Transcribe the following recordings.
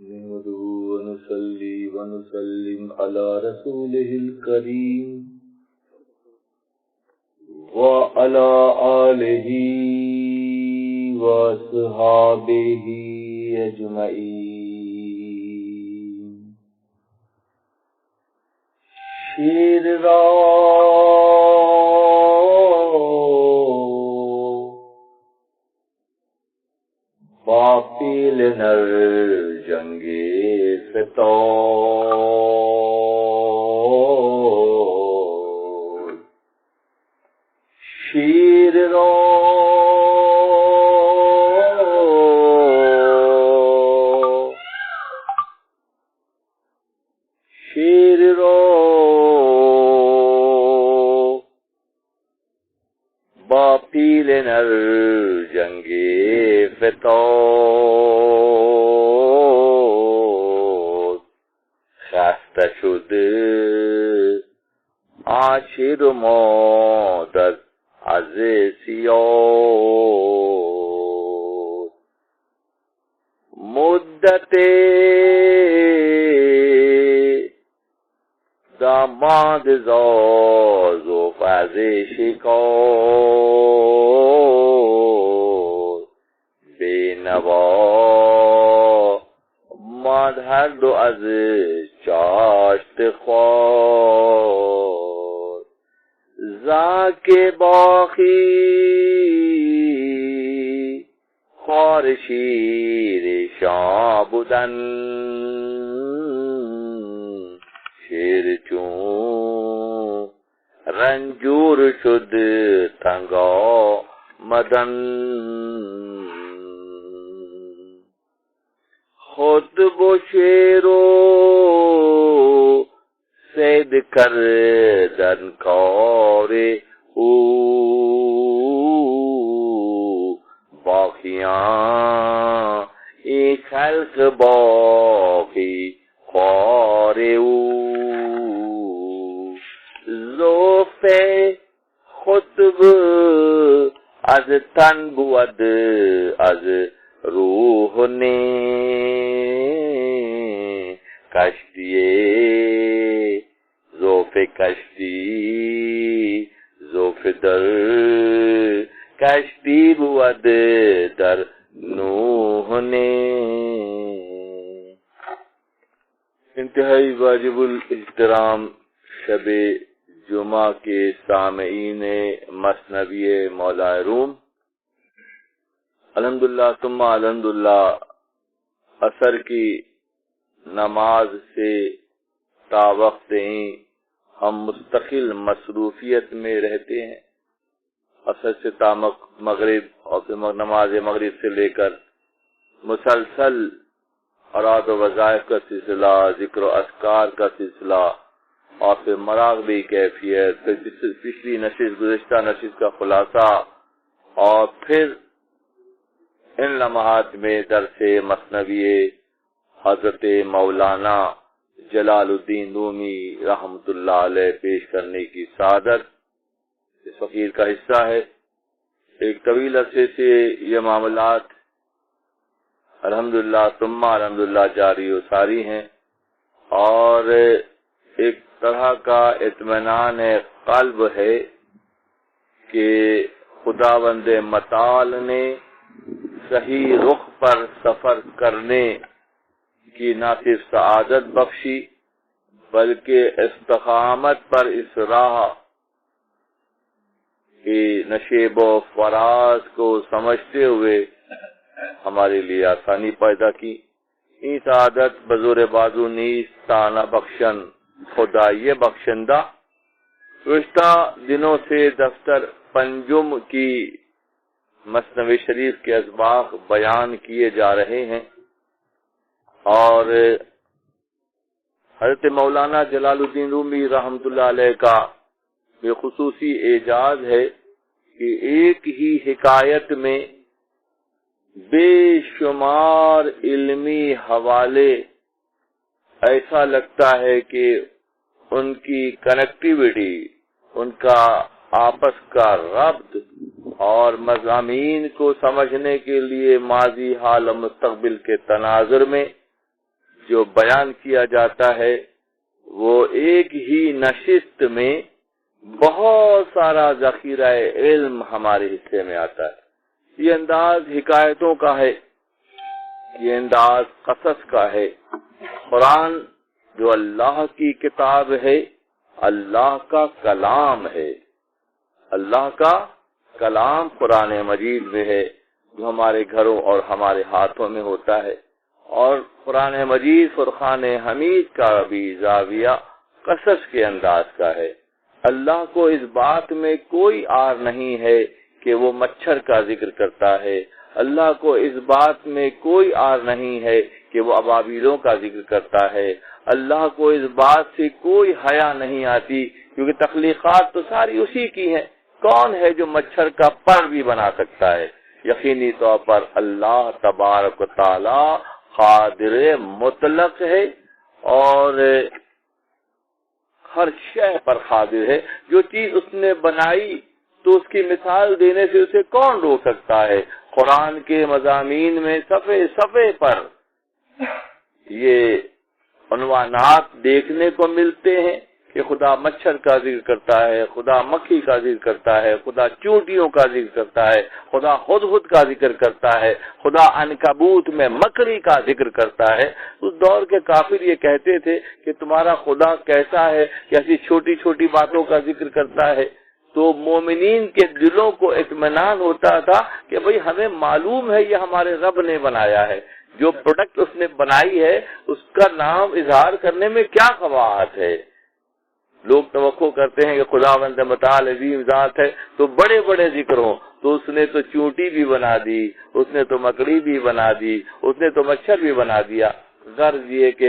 نحمده ونصلي ونسلم على رسوله الكريم وعلى آله وصحابه أجمعين. شیر را باطل نر جنگ فتور، شیر را باطل نر جنگ فتور، خسته شد عاشر مادر از سیاه. مدت داماد زاز و فز شکار، بینوا ماد هر دو از چاشت خوار. زاک باخی خوار شیر شاه بودن، شیر چون رنجور شد تنگا مدن. خود بو شیرو سید کردن کار او، باقیان ای خلق باقی خوار او. زوف خطب از تن بود از روح نے، کشتی زوف کشتی زوف در کشتی بود در نوح نے. انتہائی واجب الاحترام شب جمعہ کے سامعین مثنوی مولا روم، الحمدللہ ثم الحمدللہ عصر کی نماز سے تا وقت ہم مستقل مصروفیت میں رہتے ہیں. عصر سے تا مغرب اور پھر نماز مغرب سے لے کر مسلسل اوراد و وظائف کا سلسلہ، ذکر و اذکار کا سلسلہ، اور پھر مراقبے کیفیت، پھر پچھلی نشست گزشتہ نشست کا خلاصہ، اور پھر ان لمحات میں درس مثنوی حضرت مولانا جلال الدین رومی رحمۃ اللہ علیہ پیش کرنے کی سعادت اس فقیر کا حصہ ہے. ایک طویل عرصے سے یہ معاملات الحمدللہ ثم الحمدللہ جاری و ساری ہیں، اور ایک طرح کا اطمینان قلب ہے کہ خداوند متعال نے صحیح رخ پر سفر کرنے کی نہ صرف سعادت بخشی بلکہ استقامت پر اس راہ کی نشیب و فراز کو سمجھتے ہوئے ہمارے لیے آسانی پیدا کی. این سعادت بزور بازو نیست تانا بخشن خدا یہ بخشندہ. گزشتہ دنوں سے دفتر پنجم کی مثنوی شریف کے اسباق بیان کیے جا رہے ہیں، اور حضرت مولانا جلال الدین رومی رحمۃ اللہ علیہ کا یہ خصوصی اعجاز ہے کہ ایک ہی حکایت میں بے شمار علمی حوالے ایسا لگتا ہے کہ ان کی کنیکٹیویٹی، ان کا آپس کا ربط اور مضامین کو سمجھنے کے لیے ماضی، حال اور مستقبل کے تناظر میں جو بیان کیا جاتا ہے وہ ایک ہی نشست میں بہت سارا ذخیرہ علم ہمارے حصے میں آتا ہے۔ یہ انداز حکایتوں کا ہے، یہ انداز قصص کا ہے۔ قرآن جو اللہ کی کتاب ہے، اللہ کا کلام ہے، اللہ کا کلام قرآن مجید میں ہے جو ہمارے گھروں اور ہمارے ہاتھوں میں ہوتا ہے، اور قرآن مجید فرقان حمید کا بھی زاویہ قصص کے انداز کا ہے۔ اللہ کو اس بات میں کوئی آر نہیں ہے کہ وہ مچھر کا ذکر کرتا ہے، اللہ کو اس بات میں کوئی آر نہیں ہے کہ وہ ابابیلوں کا ذکر کرتا ہے، اللہ کو اس بات سے کوئی حیا نہیں آتی کیونکہ تخلیقات تو ساری اسی کی ہیں۔ کون ہے جو مچھر کا پر بھی بنا سکتا ہے؟ یقینی طور پر اللہ تبارک و تعالی قادر مطلق ہے اور ہر شے پر قادر ہے۔ جو چیز اس نے بنائی تو اس کی مثال دینے سے اسے کون روک سکتا ہے؟ قرآن کے مضامین میں صفحے صفحے پر یہ عنوانات دیکھنے کو ملتے ہیں کہ خدا مچھر کا ذکر کرتا ہے، خدا مکھی کا ذکر کرتا ہے، خدا چونٹیوں کا ذکر کرتا ہے، خدا ہدہد کا ذکر کرتا ہے، خدا عنکبوت میں مکڑی کا ذکر کرتا ہے۔ اس دور کے کافر یہ کہتے تھے کہ تمہارا خدا کیسا ہے کہ ایسی چھوٹی چھوٹی باتوں کا ذکر کرتا ہے؟ تو مومنین کے دلوں کو اطمینان ہوتا تھا کہ بھئی ہمیں معلوم ہے یہ ہمارے رب نے بنایا ہے، جو پروڈکٹ اس نے بنائی ہے اس کا نام اظہار کرنے میں کیا قباحت ہے۔ لوگ توقع کرتے ہیں کہ خداوند متعال عظیم ذات ہے تو بڑے بڑے ذکر ہوں، تو اس نے تو چونٹی بھی بنا دی، اس نے تو مکڑی بھی بنا دی، اس نے تو مچھر بھی بنا دیا۔ غرض یہ کہ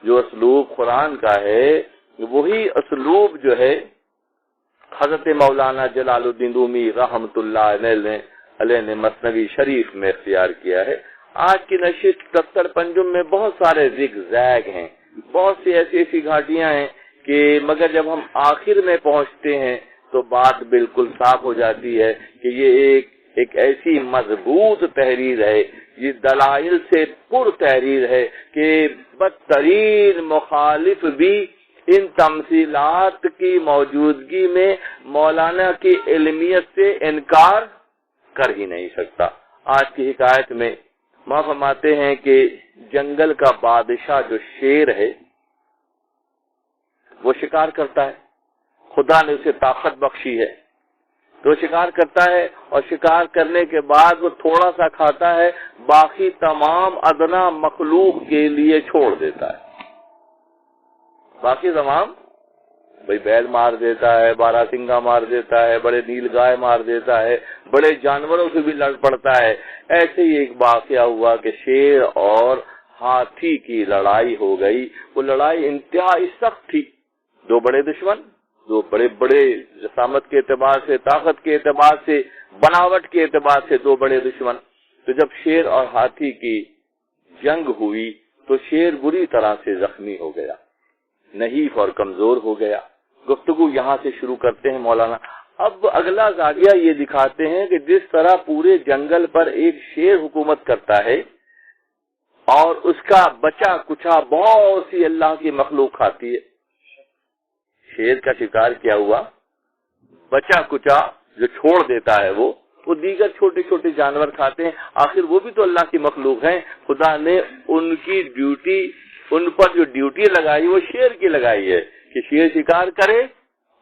جو اسلوب قرآن کا ہے وہی اسلوب جو ہے حضرت مولانا جلال الدین رومی رحمت اللہ علیہ نے مثنوی شریف میں اختیار کیا ہے۔ آج کی نشست دفتر پنجم میں بہت سارے زگ زیگ ہیں، بہت سی ایسی گھاٹیاں ہیں کہ مگر جب ہم آخر میں پہنچتے ہیں تو بات بالکل صاف ہو جاتی ہے کہ یہ ایک ایسی مضبوط تحریر ہے، یہ دلائل سے پر تحریر ہے کہ بدترین مخالف بھی ان تمثیلات کی موجودگی میں مولانا کی علمیت سے انکار کر ہی نہیں سکتا۔ آج کی حکایت میں ماں فرماتے ہیں کہ جنگل کا بادشاہ جو شیر ہے وہ شکار کرتا ہے، خدا نے اسے طاقت بخشی ہے تو شکار کرتا ہے، اور شکار کرنے کے بعد وہ تھوڑا سا کھاتا ہے، باقی تمام ادنا مخلوق کے لیے چھوڑ دیتا ہے۔ باقی تمام بھئی بیل مار دیتا ہے، بارہ سنگا مار دیتا ہے، بڑے نیل گائے مار دیتا ہے، بڑے جانوروں سے بھی لڑ پڑتا ہے۔ ایسے ہی ایک واقعہ ہوا کہ شیر اور ہاتھی کی لڑائی ہو گئی۔ وہ لڑائی انتہائی سخت تھی، دو بڑے دشمن، دو بڑے بڑے جسامت کے اعتبار سے، طاقت کے اعتبار سے، بناوٹ کے اعتبار سے دو بڑے دشمن۔ تو جب شیر اور ہاتھی کی جنگ ہوئی تو شیر بری طرح سے زخمی ہو گیا، نحیف اور کمزور ہو گیا۔ گفتگو یہاں سے شروع کرتے ہیں مولانا۔ اب اگلا زاویہ یہ دکھاتے ہیں کہ جس طرح پورے جنگل پر ایک شیر حکومت کرتا ہے اور اس کا بچا کچا بہت سی اللہ کی مخلوق کھاتی ہے۔ شیر کا شکار کیا ہوا، بچا کچا جو چھوڑ دیتا ہے وہ دیگر چھوٹے چھوٹے جانور کھاتے ہیں۔ آخر وہ بھی تو اللہ کی مخلوق ہیں، خدا نے ان کی ڈیوٹی، ان پر جو ڈیوٹی لگائی وہ شیر کی لگائی ہے کہ شیر شکار کرے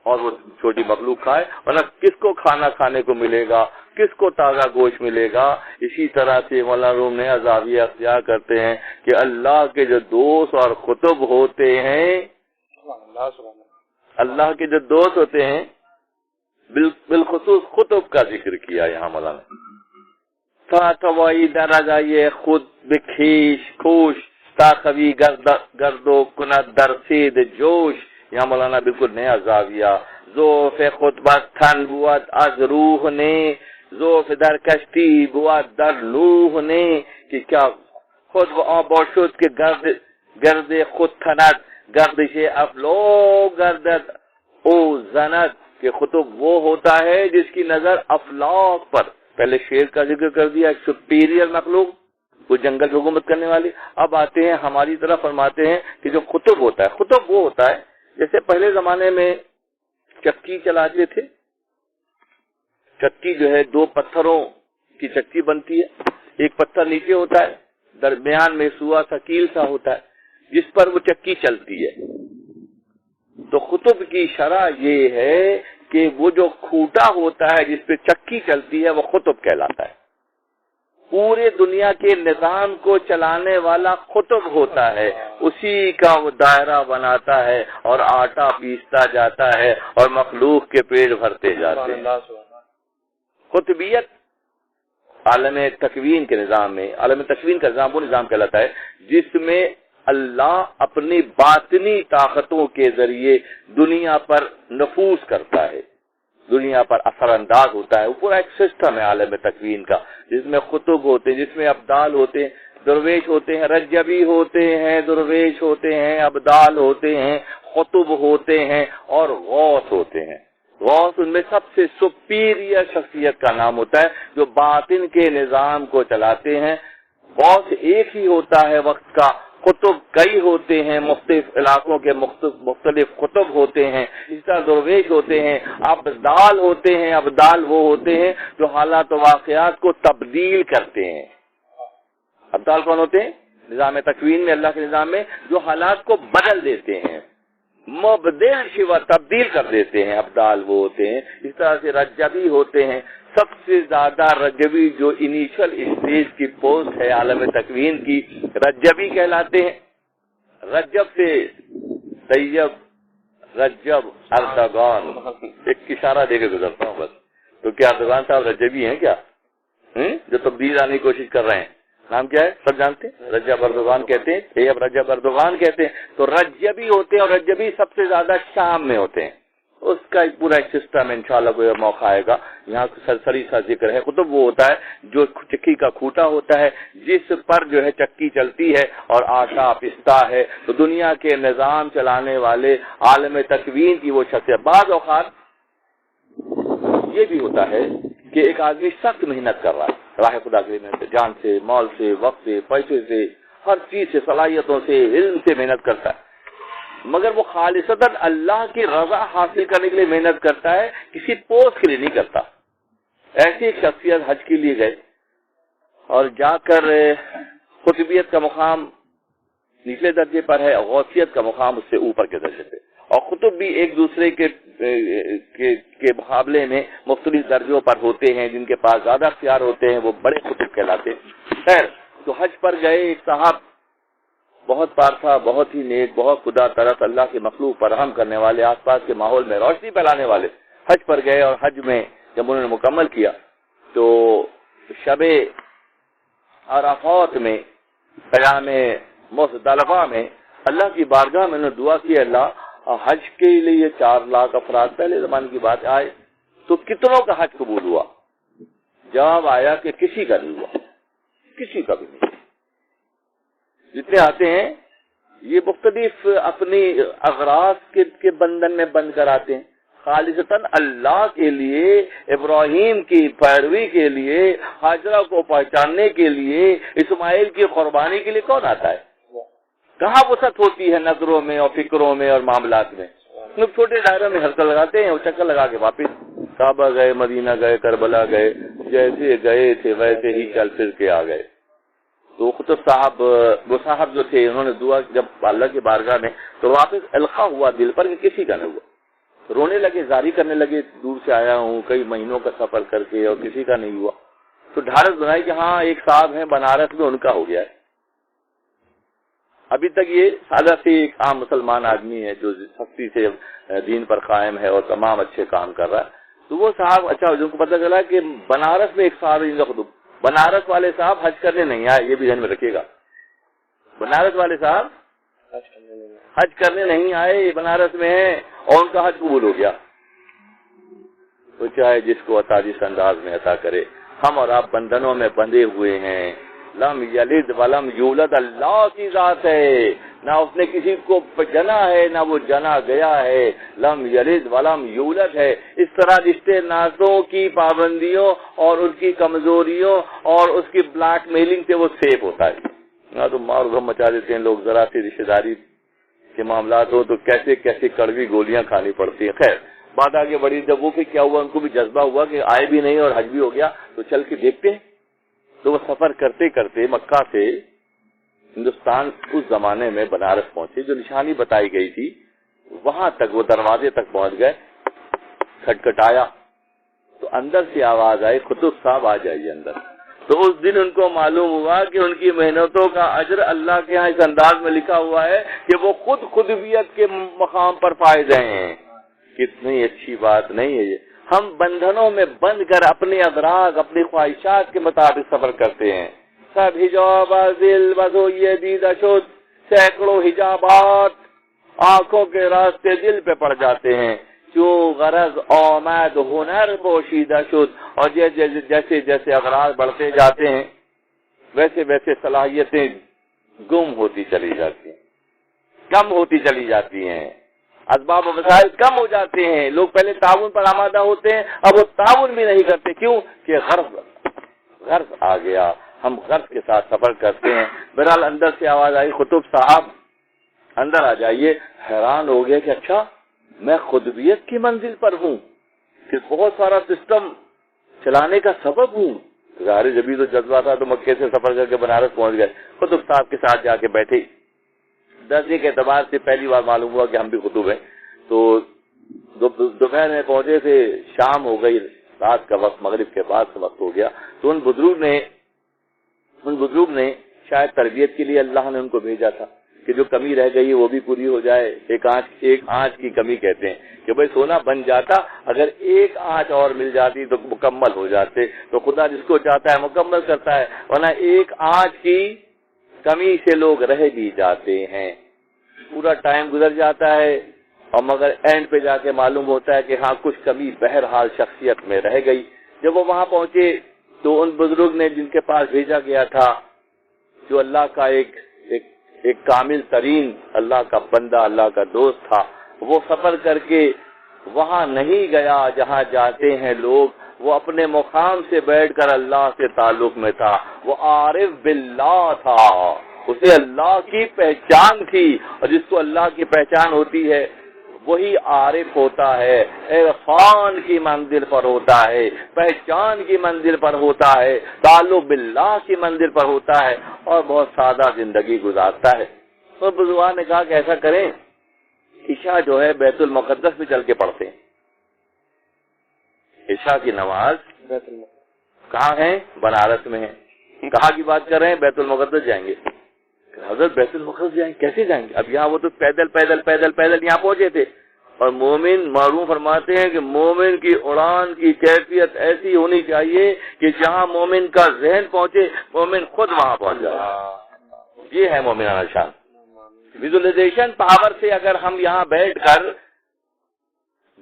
اور وہ چھوٹی مخلوق کھائے، ورنہ کس کو کھانا کھانے کو ملے گا، کس کو تازہ گوشت ملے گا۔ اسی طرح سے مولانا روم نے زاویہ اختیار کرتے ہیں کہ اللہ کے جو دوست اور خطب ہوتے ہیں، اللہ کے جو دوست ہوتے ہیں، بالخصوص خطب کا ذکر کیا یہاں مولانا۔ تھوائی درجہ یہ خود بکھیش خوش تاخوی گردو کند در سید جوش، یہاں مولانا بالکل نیا زاویہ۔ ذوف خطبت تن بود از روح نے، ذوف در کشتی بود در نوح نے، کہ کیا خود و آبا شد کہ گرد خود تند گردش افلاک گردد او زند، کہ خطب وہ ہوتا ہے جس کی نظر افلاک پر، پہلے شیر کا ذکر کر دیا ایک سپیریئر مخلوق، وہ جنگل پہ حکومت کرنے والے. اب آتے ہیں ہماری طرف، فرماتے ہیں کہ جو قطب ہوتا ہے، قطب وہ ہوتا ہے جیسے پہلے زمانے میں چکی چلاتے تھے. چکی جو ہے 2 پتھروں کی چکی بنتی ہے، ایک پتھر نیچے ہوتا ہے، درمیان میں سوا سا کیل سا ہوتا ہے جس پر وہ چکی چلتی ہے. تو قطب کی شرح یہ ہے کہ وہ جو کھوٹا ہوتا ہے جس پہ چکی چلتی ہے وہ قطب کہلاتا ہے. پورے دنیا کے نظام کو چلانے والا قطب ہوتا ہے، اسی کا وہ دائرہ بناتا ہے اور آٹا پیستا جاتا ہے اور مخلوق کے پیٹ بھرتے جاتے ہیں. قطبیت عالم تکوین کے نظام میں، عالم تکوین کا نظام وہ نظام کہلاتا ہے جس میں اللہ اپنی باطنی طاقتوں کے ذریعے دنیا پر نفوذ کرتا ہے، دنیا پر اثر انداز ہوتا ہے. وہ پورا ایک سسٹم ہے عالم تکوین کا جس میں قطب ہوتے ہیں، جس میں ابدال ہوتے ہیں، درویش ہوتے ہیں، رجبی ہوتے ہیں، درویش ہوتے ہیں، ابدال ہوتے ہیں، قطب ہوتے ہیں اور غوث ہوتے ہیں. غوث ان میں سب سے سپیریئر شخصیت کا نام ہوتا ہے جو باطن کے نظام کو چلاتے ہیں. غوث ایک ہی ہوتا ہے وقت کا، قطب کئی ہوتے ہیں، مختلف علاقوں کے مختلف قطب ہوتے ہیں. اس طرح درویش ہوتے ہیں، ابدال ہوتے ہیں. ابدال وہ ہوتے ہیں جو حالات و واقعات کو تبدیل کرتے ہیں. ابدال کون ہوتے ہیں؟ نظام تکوین میں، اللہ کے نظام میں جو حالات کو بدل دیتے ہیں، مبدل شوا تبدیل کر دیتے ہیں، ابدال وہ ہوتے ہیں. اس طرح سے رجبی ہوتے ہیں. سب سے زیادہ رجبی جو انیشل اسٹیج کی پوسٹ ہے عالم تکوین کی، رجبی کہلاتے ہیں. رجب سے طیب، رجب، اردگان. ایک اشارہ دے کے گزرتا ہوں بس. تو کیا اردگان صاحب رجبی ہیں کیا؟ جو تبدیل آنے کی کوشش کر رہے ہیں. نام کیا ہے سب جانتے ہیں؟ رجب اردگان کہتے ہیں. طیب رجب اردگان کہتے ہیں. تو رجبی ہوتے ہیں اور رجبی سب سے زیادہ شام میں ہوتے ہیں. اس کا ایک پورا ایک سسٹم ہے، انشاءاللہ کوئی موقع آئے گا. یہاں سرسری سا ذکر ہے. قطب وہ ہوتا ہے جو چکی کا کھوٹا ہوتا ہے جس پر جو ہے چکی چلتی ہے اور آٹا پستا ہے. تو دنیا کے نظام چلانے والے عالم تکوین کی وہ شخصیت. بعض اوقات یہ بھی ہوتا ہے کہ ایک آدمی سخت محنت کر رہا ہے راہ خدا کے لیے، جان سے، مال سے، وقت سے، پیسے سے، ہر چیز سے، صلاحیتوں سے، علم سے محنت کرتا ہے، مگر وہ خالصتاً اللہ کی رضا حاصل کرنے کے لیے محنت کرتا ہے، کسی پوسٹ کے لیے نہیں کرتا. ایسی ایک شخصیت حج کے لیے گئے اور جا کر قطبیت کا مقام نچلے درجے پر ہے، غوثیت کا مقام اس سے اوپر کے درجے پہ. اور قطب بھی ایک دوسرے کے مقابلے میں مختلف درجوں پر ہوتے ہیں. جن کے پاس زیادہ اختیار ہوتے ہیں وہ بڑے قطب کہلاتے ہیں. خیر، تو حج پر گئے ایک صاحب، بہت پارسا، بہت ہی نیک، بہت خدا طرف اللہ کے مخلوق پر رحم کرنے والے، آس پاس کے ماحول میں روشنی پھیلانے والے، حج پر گئے. اور حج میں جب انہوں نے مکمل کیا تو شب عرفات میں، قیام مزدلفہ میں اللہ کی بارگاہ میں نے دعا کی، اللہ حج کے لیے 4 لاکھ افراد پہلے زمانے کی بات آئے تو کتنوں کا حج قبول ہوا؟ جواب آیا کہ کسی کا نہیں ہوا، کسی کا بھی نہیں. جتنے آتے ہیں یہ مختلف اپنی اغراض کے بندھن میں بند کر آتے ہیں. خالصتاً اللہ کے لیے، ابراہیم کی پیروی کے لیے، ہاجرہ کو پہچاننے کے لیے، اسماعیل کی قربانی کے لیے کون آتا ہے؟ کہاں وسعت ہوتی ہے نظروں میں اور فکروں میں اور معاملات میں. لوگ چھوٹے دائروں میں حلقہ لگاتے ہیں اور چکر لگا کے واپس کعبہ گئے، مدینہ گئے، کربلا گئے، جیسے گئے تھے ویسے ہی چل پھر کے آ گئے. تو قطب صاحب، وہ صاحب جو تھے، انہوں نے دعا جب اللہ کی بارگاہ میں تو واپس القا ہوا دل پر کہ کسی کا نہیں ہوا. رونے لگے، زاری کرنے لگے، دور سے آیا ہوں کئی مہینوں کا سفر کر کے اور کسی کا نہیں ہوا. تو ڈھارس بنائی کہ ہاں ایک صاحب ہیں بنارس میں، ان کا ہو گیا ہے. ابھی تک یہ سادہ سے ایک عام مسلمان آدمی ہے جو سختی سے دین پر قائم ہے اور تمام اچھے کام کر رہا ہے. تو وہ صاحب، اچھا جن کو پتہ چلا کہ بنارس میں ایک صاحب ہے جن کا خطب، بنارس والے صاحب حج کرنے نہیں آئے، یہ بھی ذہن میں رکھیے گا. بنارس والے صاحب حج کرنے نہیں آئے، یہ بنارس میں ہیں اور ان کا حج قبول ہو گیا. تو چاہے جس کو عطا جس انداز میں عطا کرے. ہم اور آپ بندھنوں میں بندھے ہوئے ہیں. لم یلد ولم یولد اللہ کی ذات ہے. نہ اس نے کسی کو جنا ہے نہ وہ جنا گیا ہے، لم یلد ولم یولد ہے۔ اس طرح رشتے نازوں کی پابندیوں اور ان کی کمزوریوں اور اس کی بلیک میلنگ سے وہ سیف ہوتا ہے۔ نہ تو مار غم مچا دیتے ہیں لوگ، ذرا سی رشتے داری کے معاملات ہو تو کیسے کیسے کڑوی گولیاں کھانی پڑتی ہیں۔ خیر بات آگے بڑی، جب وہ پھر کیا ہوا، ان کو بھی جذبہ ہوا کہ آئے بھی نہیں اور حج بھی ہو گیا تو چل کے دیکھتے ہیں۔ تو وہ سفر کرتے کرتے مکہ سے ہندوستان اس زمانے میں بنارس پہنچے، جو نشانی بتائی گئی تھی وہاں تک، وہ دروازے تک پہنچ گئے، کھٹکھٹایا تو اندر سے آواز آئی قطب صاحب آ جائیے اندر۔ تو اس دن ان کو معلوم ہوا کہ ان کی محنتوں کا اجر اللہ کے ہاں اس انداز میں لکھا ہوا ہے کہ وہ خود خطبیت کے مقام پر پائے گئے ہیں۔ کتنی اچھی بات نہیں ہے یہ؟ ہم بندھنوں میں بند کر اپنے ادراک، اپنی خواہشات کے مطابق سفر کرتے ہیں۔ سب حجاب دل وضو یہ دیدہ شد، سینکڑوں حجابات آنکھوں کے راستے دل پہ پڑ جاتے ہیں۔ جو غرض آمد ہنر پوشیدہ شد، اور جیسے جیسے اغراض بڑھتے جاتے ہیں ویسے ویسے صلاحیتیں گم ہوتی چلی جاتی ہیں، کم ہوتی چلی جاتی ہیں، اسباب و وسائل کم ہو جاتے ہیں۔ لوگ پہلے تعاون پر آمادہ ہوتے ہیں، اب وہ تعاون بھی نہیں کرتے۔ کیوں کہ غرض آ گیا، ہم غرض کے ساتھ سفر کرتے ہیں۔ بہرحال اندر سے آواز آئی قطب صاحب اندر آ جائیے۔ حیران ہو گیا کہ اچھا میں خطبیت کی منزل پر ہوں، کہ بہت سارا سسٹم چلانے کا سبب ہوں۔ ظاہر جبھی تو جذبہ تھا تو مکے سے سفر کر کے بنارس پہنچ گئے، قطب صاحب کے ساتھ جا کے بیٹھے۔ درجے کے اعتبار سے پہلی بار معلوم ہوا کہ ہم بھی قطب ہیں۔ تو دوپہر میں پہنچے تھے، شام ہو گئی، رات کا وقت، مغرب کے بعد کا وقت ہو گیا۔ تو ان بزرگ نے شاید تربیت کے لیے اللہ نے ان کو بھیجا تھا کہ جو کمی رہ گئی ہے وہ بھی پوری ہو جائے۔ ایک آنچ کی کمی کہتے ہیں کہ بھئی سونا بن جاتا، اگر ایک آنچ اور مل جاتی تو مکمل ہو جاتے۔ تو خدا جس کو چاہتا ہے مکمل کرتا ہے، ورنہ ایک آنچ کی کمی سے لوگ رہ بھی جاتے ہیں۔ پورا ٹائم گزر جاتا ہے اور مگر اینڈ پہ جا کے معلوم ہوتا ہے کہ ہاں کچھ کمی بہرحال شخصیت میں رہ گئی۔ جب وہ وہاں پہنچے تو ان بزرگ نے جن کے پاس بھیجا گیا تھا، جو اللہ کا ایک کامل ترین اللہ کا بندہ، اللہ کا دوست تھا، وہ سفر کر کے وہاں نہیں گیا جہاں جاتے ہیں لوگ، وہ اپنے مقام سے بیٹھ کر اللہ سے تعلق میں تھا۔ وہ عارف باللہ تھا، اسے اللہ کی پہچان تھی، اور جس کو اللہ کی پہچان ہوتی ہے وہی عارف ہوتا ہے، عرفان کی منزل پر ہوتا ہے، پہچان کی منزل پر ہوتا ہے، تعلق باللہ کی منزل پر ہوتا ہے اور بہت سادہ زندگی گزارتا ہے۔ تو بزرگان نے کہا کہ ایسا کریں، عشاء جو ہے بیت المقدس میں چل کے پڑھتے ہیں۔ عشاء کی نماز کہاں ہے؟ بنارس میں ہے۔ کہاں کی بات کر رہے ہیں؟ بیت المقدس جائیں گے۔ حضرت بیت المقدس جائیں گے، کیسے جائیں گے؟ اب یہاں وہ تو پیدل یہاں پہنچے تھے، اور مومن معروف فرماتے ہیں کہ مومن کی اڑان کی کیفیت ایسی ہونی چاہیے کہ جہاں مومن کا ذہن پہنچے مومن خود وہاں پہنچ جائے۔ یہ ہے مومنانہ شان۔ ویژولیزیشن پاور سے اگر ہم یہاں بیٹھ کر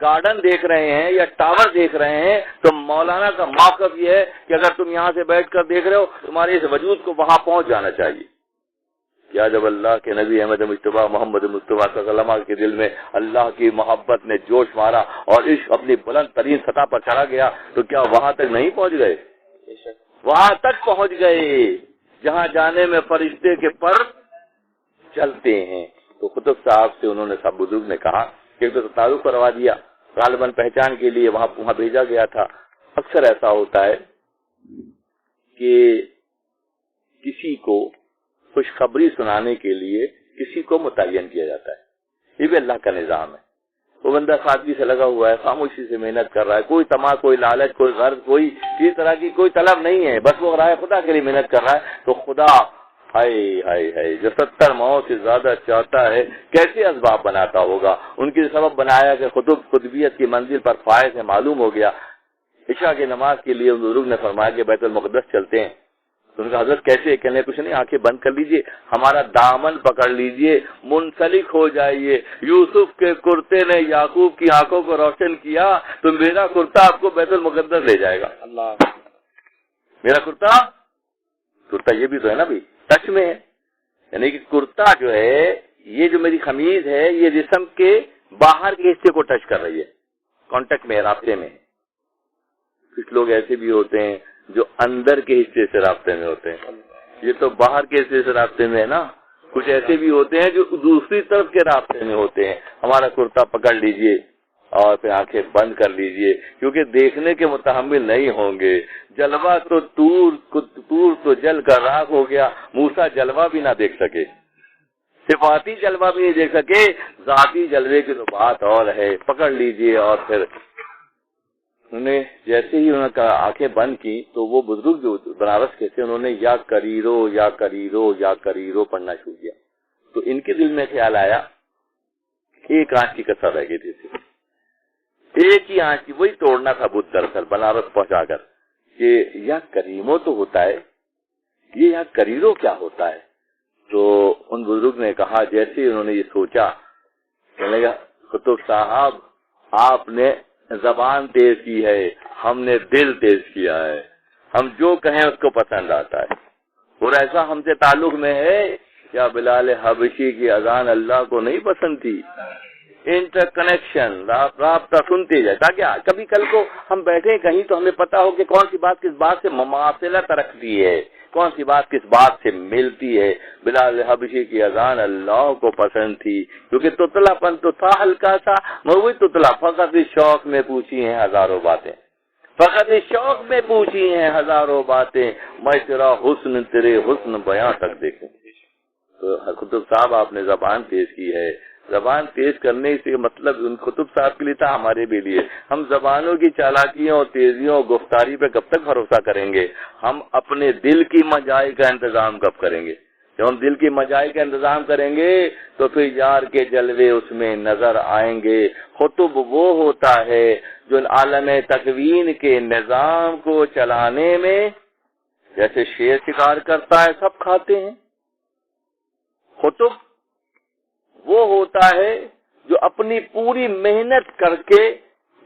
گارڈن دیکھ رہے ہیں یا ٹاور دیکھ رہے ہیں تو مولانا کا موقف یہ ہے کہ اگر تم یہاں سے بیٹھ کر دیکھ رہے ہو تمہارے اس وجود کو وہاں پہنچ جانا چاہیے۔ کیا جب اللہ کے نبی احمد مصطفیٰ محمد مصطفیٰ صلی اللہ علیہ وسلم کے دل میں اللہ کی محبت نے جوش مارا اور عشق اپنی بلند ترین سطح پر چڑھا گیا تو کیا وہاں تک نہیں پہنچ گئے؟ وہاں تک پہنچ گئے جہاں جانے میں فرشتے کے پر چلتے ہیں۔ تو قطب صاحب سے انہوں نے، سب بزرگ نے کہا کہ تو تعارف کروا دیا، غالباً پہچان کے لیے وہاں بھیجا گیا تھا۔ اکثر ایسا ہوتا ہے کہ کسی کو خوشخبری سنانے کے لیے کسی کو متعین کیا جاتا ہے، یہ بھی اللہ کا نظام ہے۔ وہ بندہ سادگی سے لگا ہوا ہے، خاموشی سے محنت کر رہا ہے، کوئی طمع، کوئی لالچ، کوئی غرض، کوئی کسی طرح کی کوئی طلب نہیں ہے، بس وہ راہ خدا کے لیے محنت کر رہا ہے۔ تو خدا ہائے جو 70 ماؤں سے زیادہ چاہتا ہے کیسے اسباب بناتا ہوگا۔ ان کے سبب بنایا کہ قطبیت کی منزل پر فائز ہے، معلوم ہو گیا۔ عشاء کی نماز کے لیے بزرگ نے فرمایا کہ بیت المقدس چلتے ہیں۔ تو ان کا حضرت کیسے؟ کہنے کچھ نہیں، آنکھیں بند کر لیجئے، ہمارا دامن پکڑ لیجئے، منسلک ہو جائیے۔ یوسف کے کرتے نے یعقوب کی آنکھوں کو روشن کیا تو میرا کرتا آپ کو بیت المقدس لے جائے گا۔ اللہ، میرا کرتا یہ بھی تو ہے نا بھائی، ٹچ میں ہے، یعنی کہ کرتا جو ہے یہ جو میری خمیز ہے یہ جسم کے باہر کے حصے کو ٹچ کر رہی ہے، کانٹیکٹ میں، رابطے میں۔ کچھ لوگ ایسے بھی ہوتے ہیں جو اندر کے حصے سے رابطے میں ہوتے ہیں، یہ تو باہر کے حصے سے رابطے میں ہے نا۔ کچھ ایسے بھی ہوتے ہیں جو دوسری طرف کے رابطے میں ہوتے ہیں۔ ہمارا کرتا پکڑ لیجئے اور پھر آنکھیں بند کر لیجئے، کیونکہ دیکھنے کے متحمل نہیں ہوں گے۔ جلوہ تو تور تو جل کر راکھ ہو گیا، موسیٰ جلوہ بھی نہ دیکھ سکے، صفاتی جلوہ بھی نہیں دیکھ سکے، ذاتی جلوے کی تو بات اور ہے۔ پکڑ لیجئے اور پھر انہیں جیسے ہی انہوں نے آنکھیں بند کی تو وہ بزرگ جو بنارس کے تھے انہوں نے یا کریرو یا کریرو یا کریرو پڑھنا شروع کیا، تو ان کے دل میں خیال آیا کہ ایک آنکھ کی کسر رہ گئی تھی، ایک ہی آنکھ کی، وہی توڑنا تھا بدھ دراصل بنارس پہنچا کر، کہ یا کریمو تو ہوتا ہے، یہ یا کریرو کیا ہوتا ہے؟ تو ان بزرگ نے کہا، جیسے ہی انہوں نے یہ سوچا، کہنے لگا قطب صاحب آپ نے زبان تیز کی ہے، ہم نے دل تیز کیا ہے، ہم جو کہیں اس کو پسند آتا ہے، اور ایسا ہم سے تعلق میں ہے کیا بلال حبشی کی اذان اللہ کو نہیں پسند تھی؟ انٹر کنیکشن، رابطہ سنتے جائے، تاکہ کبھی کل کو ہم بیٹھے کہیں تو ہمیں پتا ہو کہ کون سی بات کس بات سے مماثلت رکھتی ہے، کون سی بات کس بات سے ملتی ہے۔ بلال حبشی کی اذان اللہ کو پسند تھی، کیونکہ تتلا پن تو تھا ہلکا سا، میں وہی تتلا، فقط اس شوق میں پوچھی ہیں ہزاروں باتیں، فقط اس شوق میں پوچھی ہیں ہزاروں باتیں، میں تیرا حسن تیرے حسن بیاں تک دیکھوں۔ تو قطب صاحب آپ نے زبان تیز کی ہے، زبان تیز کرنے سے مطلب ان قطب صاحب کے لیے تھا، ہمارے بھی لیے۔ ہم زبانوں کی چالاکیوں اور تیزیوں اور گفتاری پہ کب تک بھروسہ کریں گے؟ ہم اپنے دل کی مجائی کا انتظام کب کریں گے؟ جب ہم دل کی مجائی کا انتظام کریں گے تو پھر یار کے جلوے اس میں نظر آئیں گے۔ خطب وہ ہوتا ہے جو عالم تکوین کے نظام کو چلانے میں جیسے شیر شکار کرتا ہے، سب کھاتے ہیں۔ خطب وہ ہوتا ہے جو اپنی پوری محنت کر کے،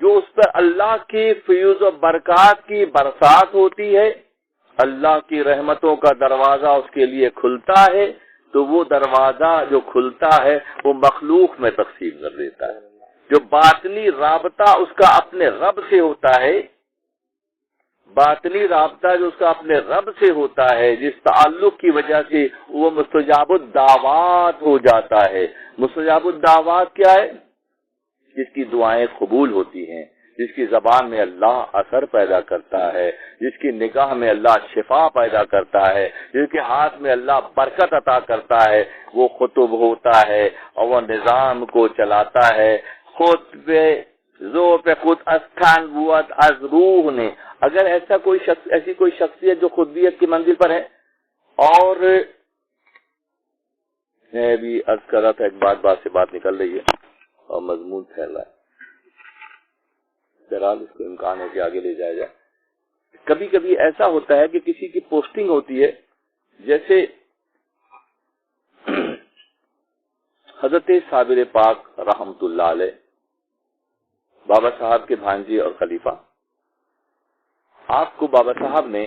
جو اس پر اللہ کی فیوز و برکات کی برسات ہوتی ہے، اللہ کی رحمتوں کا دروازہ اس کے لیے کھلتا ہے، تو وہ دروازہ جو کھلتا ہے وہ مخلوق میں تقسیم کر دیتا ہے۔ جو باطنی رابطہ اس کا اپنے رب سے ہوتا ہے، باطنی رابطہ جو اس کا اپنے رب سے ہوتا ہے، جس تعلق کی وجہ سے وہ مستجاب الدعوات ہو جاتا ہے۔ مستجاب الدعوات کیا ہے؟ جس کی دعائیں قبول ہوتی ہیں، جس کی زبان میں اللہ اثر پیدا کرتا ہے، جس کی نگاہ میں اللہ شفا پیدا کرتا ہے، جس کے ہاتھ میں اللہ برکت عطا کرتا ہے، وہ خطب ہوتا ہے اور وہ نظام کو چلاتا ہے۔ خود زو پہ خود استھان بوت از روح نے، اگر ایسا کوئی شخص، ایسی کوئی شخصیت جو خودیت کی منزل پر ہے، اور میں بھی عرض کر رہا تھا، ایک بات سے بات نکل رہی ہے اور مضمون پھیل رہا ہے، بہرحال اس کو امکان ہے کہ آگے لے جایا جائے۔ کبھی کبھی ایسا ہوتا ہے کہ کسی کی پوسٹنگ ہوتی ہے، جیسے حضرت صابر پاک رحمت اللہ علیہ، بابا صاحب کے بھانجے اور خلیفہ، آپ کو بابا صاحب نے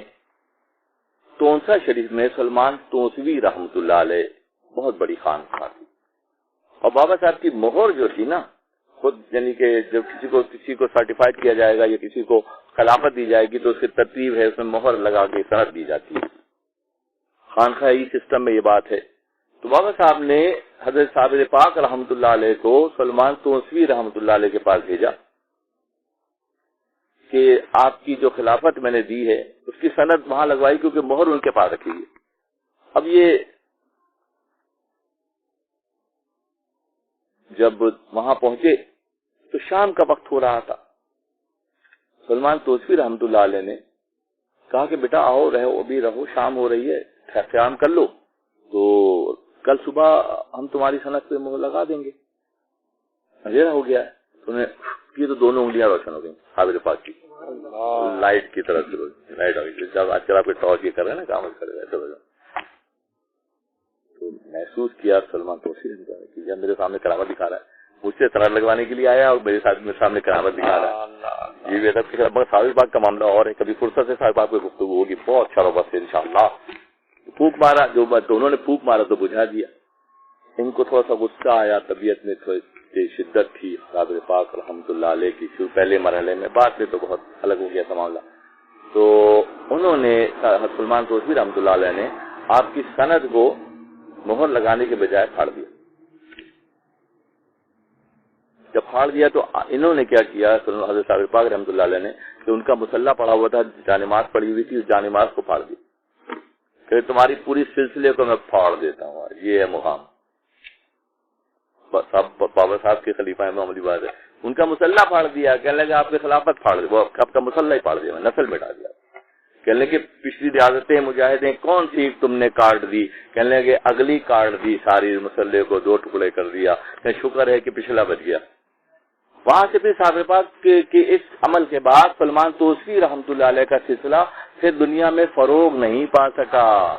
تونسا شریف میں سلمان توسوی رحمت اللہ علیہ، بہت بڑی خانقاہ تھی، اور بابا صاحب کی مہر جو تھی نا، خود یعنی کہ جب کسی کو سرٹیفائڈ کیا جائے گا یا کسی کو خلافت دی جائے گی تو اس کی ترتیب ہے، اس میں مہر لگا کے سند دی جاتی ہے، خانقاہی سسٹم میں یہ بات ہے۔ تو بابا صاحب نے حضرت صابر پاک رحمت اللہ علیہ کو سلمان توسوی رحمت اللہ علیہ کے پاس بھیجا کہ آپ کی جو خلافت میں نے دی ہے اس کی سند وہاں لگوائی، کیونکہ مہر ان کے پاس رکھی ہے۔ اب یہ جب وہاں پہنچے تو شام کا وقت ہو رہا تھا، سلمان توسوی رحمت اللہ علیہ نے کہا کہ بیٹا آؤ، رہو، ابھی رہو، شام ہو رہی ہے، قیام کر لو، تو کل صبح ہم تمہاری سند پہ مہر لگا دیں گے۔ اندھیرا ہو گیا ہے، تو یہ دونوں انگلیاں روشن ہو گئی صابر پاک کی، لائٹ کی طرح سے لائٹ آ گئی، جب آج کل آپ کے ٹارچ یہ کر رہے ہیں نا، کام کرے رہے تو محسوس کیا سلمان توسوی نے کہ جب میرے سامنے کرامت دکھا رہا ہے، مجھ سے سند لگوانے کے لیے آیا اور میرے سامنے کرامت دکھا رہا ہے، یہ بھی ادب کی طرح۔ صابر پاک کا معاملہ اور ہے، کبھی فرصت سے صابر پاک کو گفتگو ہوگی، بہت اچھا ہوگا سے انشاءاللہ۔ پھونک مارا، جو بات دونوں نے پھونک مارا تو بجھا دیا، ان کو تھوڑا سا غصہ آیا، طبیعت میں تھوڑی شدت تھی صابر پاک رحمۃ اللہ علیہ کی شروع پہلے مرحلے میں، بعد میں تو بہت الگ ہو گیا تھا معاملہ. تو انہوں نے حضرت سلمان توسی رحمۃ اللہ علیہ نے آپ کی سند کو مہر لگانے کے بجائے پھاڑ دیا. جب پھاڑ دیا تو انہوں نے کیا کیا، حضرت صابر پاک رحمۃ اللہ علیہ نے، کہ ان کا مسلح پڑا ہوا تھا، جانماز پڑی ہوئی تھی، اس جانماز کو پھاڑ دی کہ تمہاری پوری سلسلے کو میں پھاڑ دیتا ہوں. یہ ہے مقام. بابا صاحب کے خلیفہ ہیں، معمولی بات ہے. ان کا مسلح پھاڑ دیا، کہنے لگے آپ کی خلافت پھاڑ دی، وہ آپ کا مسلح ہی پھاڑ دیا، نسل مٹا دیا. کہنے لگے پچھلی ریاستیں مجاہدیں کون سی تم نے کاٹ دی؟ کہنے لگے اگلی کاٹ دی، ساری مسلح کو 2 ٹکڑے کر دیا. کہ شکر ہے کہ پچھلا بچ گیا. وہاں سے پھر صابر پاک کے اس عمل کے بعد سلمان توسی رحمۃ اللہ علیہ کا سلسلہ پھر دنیا میں فروغ نہیں پا سکا.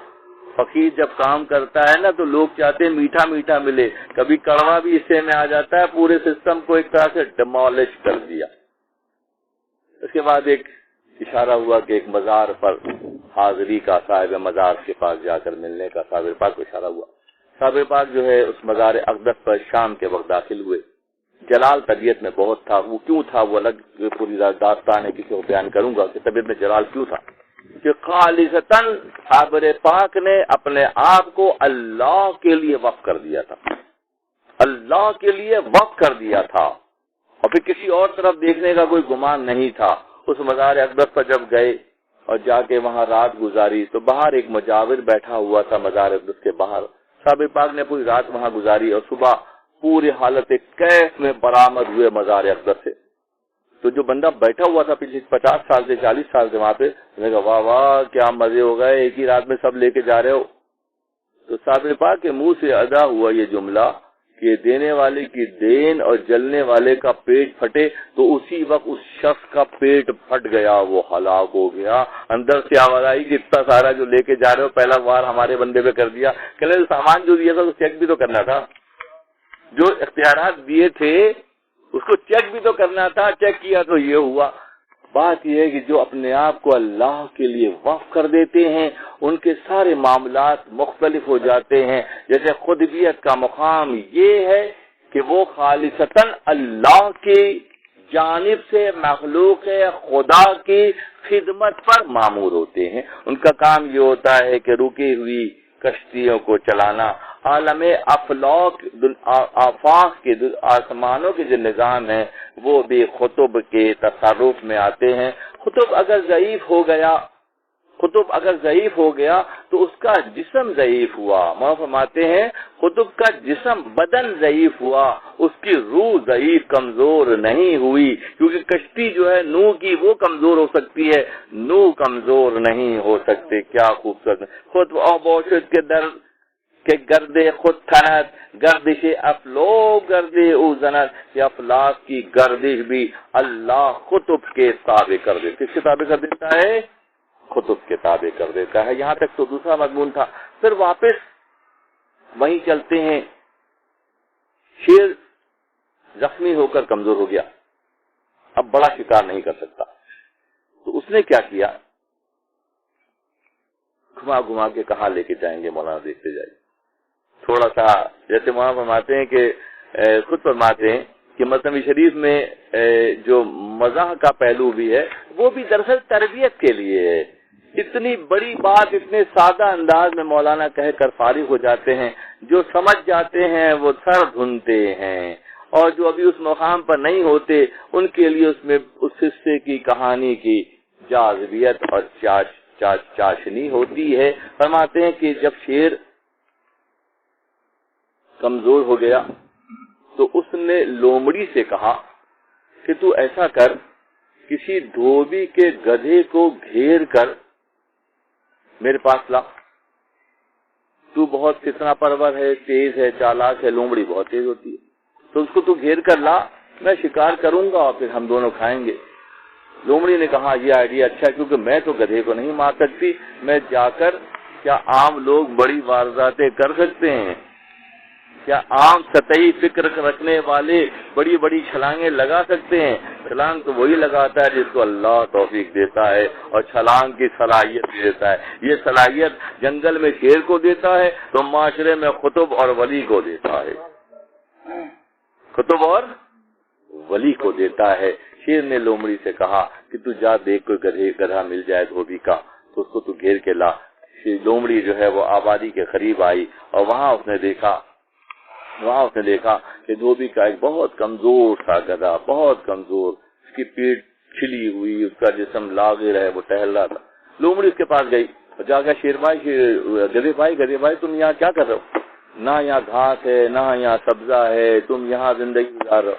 فقیر جب کام کرتا ہے نا تو لوگ چاہتے ہیں میٹھا میٹھا ملے، کبھی کڑوا بھی حصے میں آ جاتا ہے، پورے سسٹم کو ایک طرح سے ڈیمالش کر دیا. اس کے بعد ایک اشارہ ہوا کہ ایک مزار پر حاضری کا، صاحب مزار کے پاس جا کر ملنے کا صابر پاک کو اشارہ ہوا. صابر پاک جو ہے اس مزار اقدس پر شام کے وقت داخل ہوئے. جلال طبیعت میں بہت تھا. وہ کیوں تھا وہ الگ پوری داستان ہے، کسی کو بیان کروں گا کہ طبیعت میں جلال کیوں تھا. کہ خالصتاً صابر پاک نے اپنے آپ کو اللہ کے لیے وقف کر دیا تھا، اللہ کے لیے وقف کر دیا تھا، اور پھر کسی اور طرف دیکھنے کا کوئی گمان نہیں تھا. اس مزار اقدس پر جب گئے اور جا کے وہاں رات گزاری تو باہر ایک مجاور بیٹھا ہوا تھا مزار اقدس کے باہر. صابر پاک نے پوری رات وہاں گزاری اور صبح پوری حالت کیف میں برآمد ہوئے مزار اقدس سے. تو جو بندہ بیٹھا ہوا تھا پچھلے 50 سال سے 40 سال سے وہاں پہ، نے کہا واہ واہ کیا مزے ہو گئے، ایک ہی رات میں سب لے کے جا رہے ہو. تو صابر پاک کے منہ سے ادا ہوا یہ جملہ کہ دینے والے کی دین اور جلنے والے کا پیٹ پھٹے. تو اسی وقت اس شخص کا پیٹ پھٹ گیا، وہ ہلاک ہو گیا. اندر سے آواز آئی کہ اتنا سارا جو لے کے جا رہے ہو پہلا وار ہمارے بندے پہ کر دیا. کہ سامان جو دیا تھا تو چیک بھی تو کرنا تھا، جو اختیارات دیے تھے اس کو چیک بھی تو کرنا تھا. چیک کیا تو یہ ہوا. بات یہ ہے کہ جو اپنے آپ کو اللہ کے لیے وقف کر دیتے ہیں ان کے سارے معاملات مختلف ہو جاتے ہیں. جیسے خودبیت کا مقام یہ ہے کہ وہ خالصتاً اللہ کی جانب سے مخلوق خدا کی خدمت پر مامور ہوتے ہیں. ان کا کام یہ ہوتا ہے کہ رکی ہوئی کشتیوں کو چلانا. عالم آفاق کے آسمانوں کے جو نظام ہیں وہ بھی خطب کے تصرف میں آتے ہیں. خطب اگر ضعیف ہو گیا تو اس کا جسم ضعیف ہوا. مولانا فرماتے ہیں خطب کا جسم بدن ضعیف ہوا، اس کی روح ضعیف کمزور نہیں ہوئی. کیونکہ کشتی جو ہے نوح کی وہ کمزور ہو سکتی ہے، نوح کمزور نہیں ہو سکتے. کیا خوبصورت. خود اور بوشت کے در کہ گردے خود تھنت گردش افلوک گردے او زنت. یہ افلاک کی گردش بھی اللہ خطب کے تابع کر دیتا. کس کے تابع کر دیتا ہے؟ خطب کے تابع کر دیتا ہے. یہاں تک تو دوسرا مضمون تھا. پھر واپس وہیں چلتے ہیں. شیر زخمی ہو کر کمزور ہو گیا، اب بڑا شکار نہیں کر سکتا. تو اس نے کیا کیا؟ گھما گھما کے کہاں لے کے جائیں گے مولانا دیکھتے جائیے. تھوڑا سا جیسے مولانا فرماتے ہیں کہ خود فرماتے ہیں کہ مصنوی شریف میں جو مزاح کا پہلو بھی ہے وہ بھی دراصل تربیت کے لیے ہے. اتنی بڑی بات اتنے سادہ انداز میں مولانا کہہ کر فارغ ہو جاتے ہیں. جو سمجھ جاتے ہیں وہ سر دھنتے ہیں، اور جو ابھی اس مقام پر نہیں ہوتے ان کے لیے اس میں اس حصے کی کہانی کی جاذبیت اور چاشنی ہوتی ہے. فرماتے ہیں کہ جب شیر کمزور ہو گیا تو اس نے لومڑی سے کہا کہ تو ایسا کر، کسی دھوبی کے گدھے کو گھیر کر میرے پاس لا. تو بہت فتنہ پرور ہے، تیز ہے، چالاک ہے. لومڑی بہت تیز ہوتی ہے. تو اس کو تو گھیر کر لا، میں شکار کروں گا اور پھر ہم دونوں کھائیں گے. لومڑی نے کہا یہ آئیڈیا اچھا ہے، کیونکہ میں تو گدھے کو نہیں مار سکتی. میں جا کر، کیا عام لوگ بڑی وارداتیں کر سکتے ہیں؟ کیا عام سطحی فکر رکھنے والے بڑی بڑی چھلانگیں لگا سکتے ہیں؟ چھلانگ تو وہی لگاتا ہے جس کو اللہ توفیق دیتا ہے اور چھلانگ کی صلاحیت دیتا ہے. یہ صلاحیت جنگل میں شیر کو دیتا ہے تو معاشرے میں قطب اور ولی کو دیتا ہے. قطب اور ولی کو دیتا ہے. شیر نے لومڑی سے کہا کہ تو جا دیکھ کوئی گدھا مل جائے دھوبی کا تو اس کو تو گھیر کے لا. لومڑی جو ہے وہ آبادی کے قریب آئی اور وہاں اس نے دیکھا کہ دھوبی کا ایک بہت کمزور تھا گدھا، بہت کمزور، اس کی پیٹھ چھلی ہوئی، اس کا جسم لاغر ہے، وہ ٹہل رہا تھا. لومڑی اس کے پاس گئی اور جا کے شیر بھائی، گدھے بھائی تم یہاں کیا کر رہے ہو؟ نہ یہاں گھاس ہے نہ یہاں سبزہ ہے، تم یہاں زندگی گزار رہے ہو.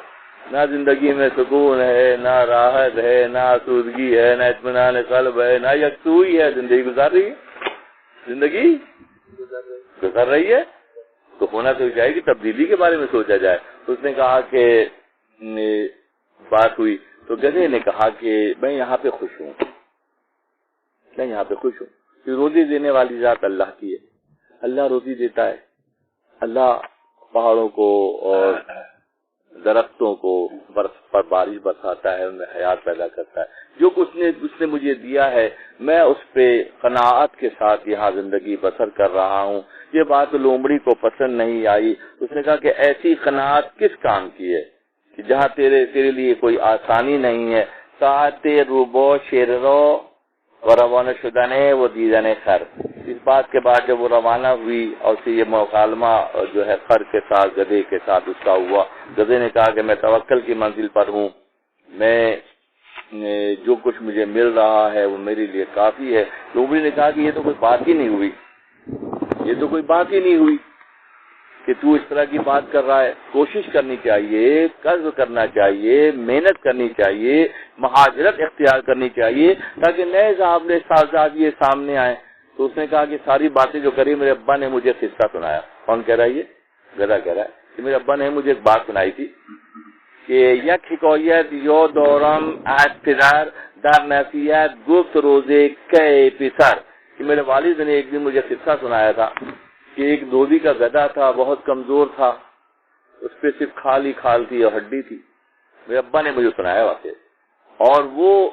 نہ زندگی میں سکون ہے، نہ راحت ہے، نہ آسودگی ہے، نہ اطمینان قلب ہے، نہ یکسوئی ہے. زندگی گزار رہی ہے، زندگی گزر رہی ہے تو ہونا تو چاہیے کہ تبدیلی کے بارے میں سوچا جائے. اس نے کہا کہ بات ہوئی تو گدھے نے کہا کہ میں یہاں پہ خوش ہوں، میں یہاں پہ خوش ہوں کہ روزی دینے والی ذات اللہ کی ہے. اللہ روزی دیتا ہے، اللہ پہاڑوں کو اور درختوں کو برف پر بارش برساتا ہے، ان میں حیات پیدا کرتا ہے. جو کچھ اس نے مجھے دیا ہے میں اس پہ قناعت کے ساتھ یہاں زندگی بسر کر رہا ہوں. یہ بات لومڑی کو پسند نہیں آئی. اس نے کہا کہ ایسی قناعت کس کام کی ہے کہ جہاں تیرے لیے کوئی آسانی نہیں ہے. ساعت روبو شیرو و روانہ شدہ نے وہ دیدن خر. اس بات کے بعد جب وہ روانہ ہوئی اور اسے یہ مکالمہ جو ہے خر کے ساتھ، گدھے کے ساتھ اس کا ہوا. گدھے نے کہا کہ میں توکل کی منزل پر ہوں، میں جو کچھ مجھے مل رہا ہے وہ میرے لیے کافی ہے. لومڑی نے کہا کہ یہ تو کوئی بات ہی نہیں ہوئی، یہ تو کوئی بات ہی نہیں ہوئی کہ تو اس طرح کی بات کر رہا ہے. کوشش کرنی چاہیے، قرض کرنا چاہیے، محنت کرنی چاہیے، مہاجرت اختیار کرنی چاہیے تاکہ نئے زاویے سامنے آئیں. تو اس نے کہا کہ ساری باتیں جو کری میرے ابا نے مجھے قصہ سنایا. کون کہہ رہا ہے؟ یہ گدھا کہہ رہا ہے کہ میرے ابا نے مجھے ایک بات سنائی تھی کہ یک حکایت یو دورم از پدر در نصیحت گفت روزے کے پسر. کہ میرے والد نے ایک دن مجھے قصہ سنایا تھا کہ ایک دھوبی کا گدھا تھا، بہت کمزور تھا، اس پہ صرف کھال ہی کھال تھی اور ہڈی تھی. میرے ابا نے مجھے سنایا واقعہ. اور وہ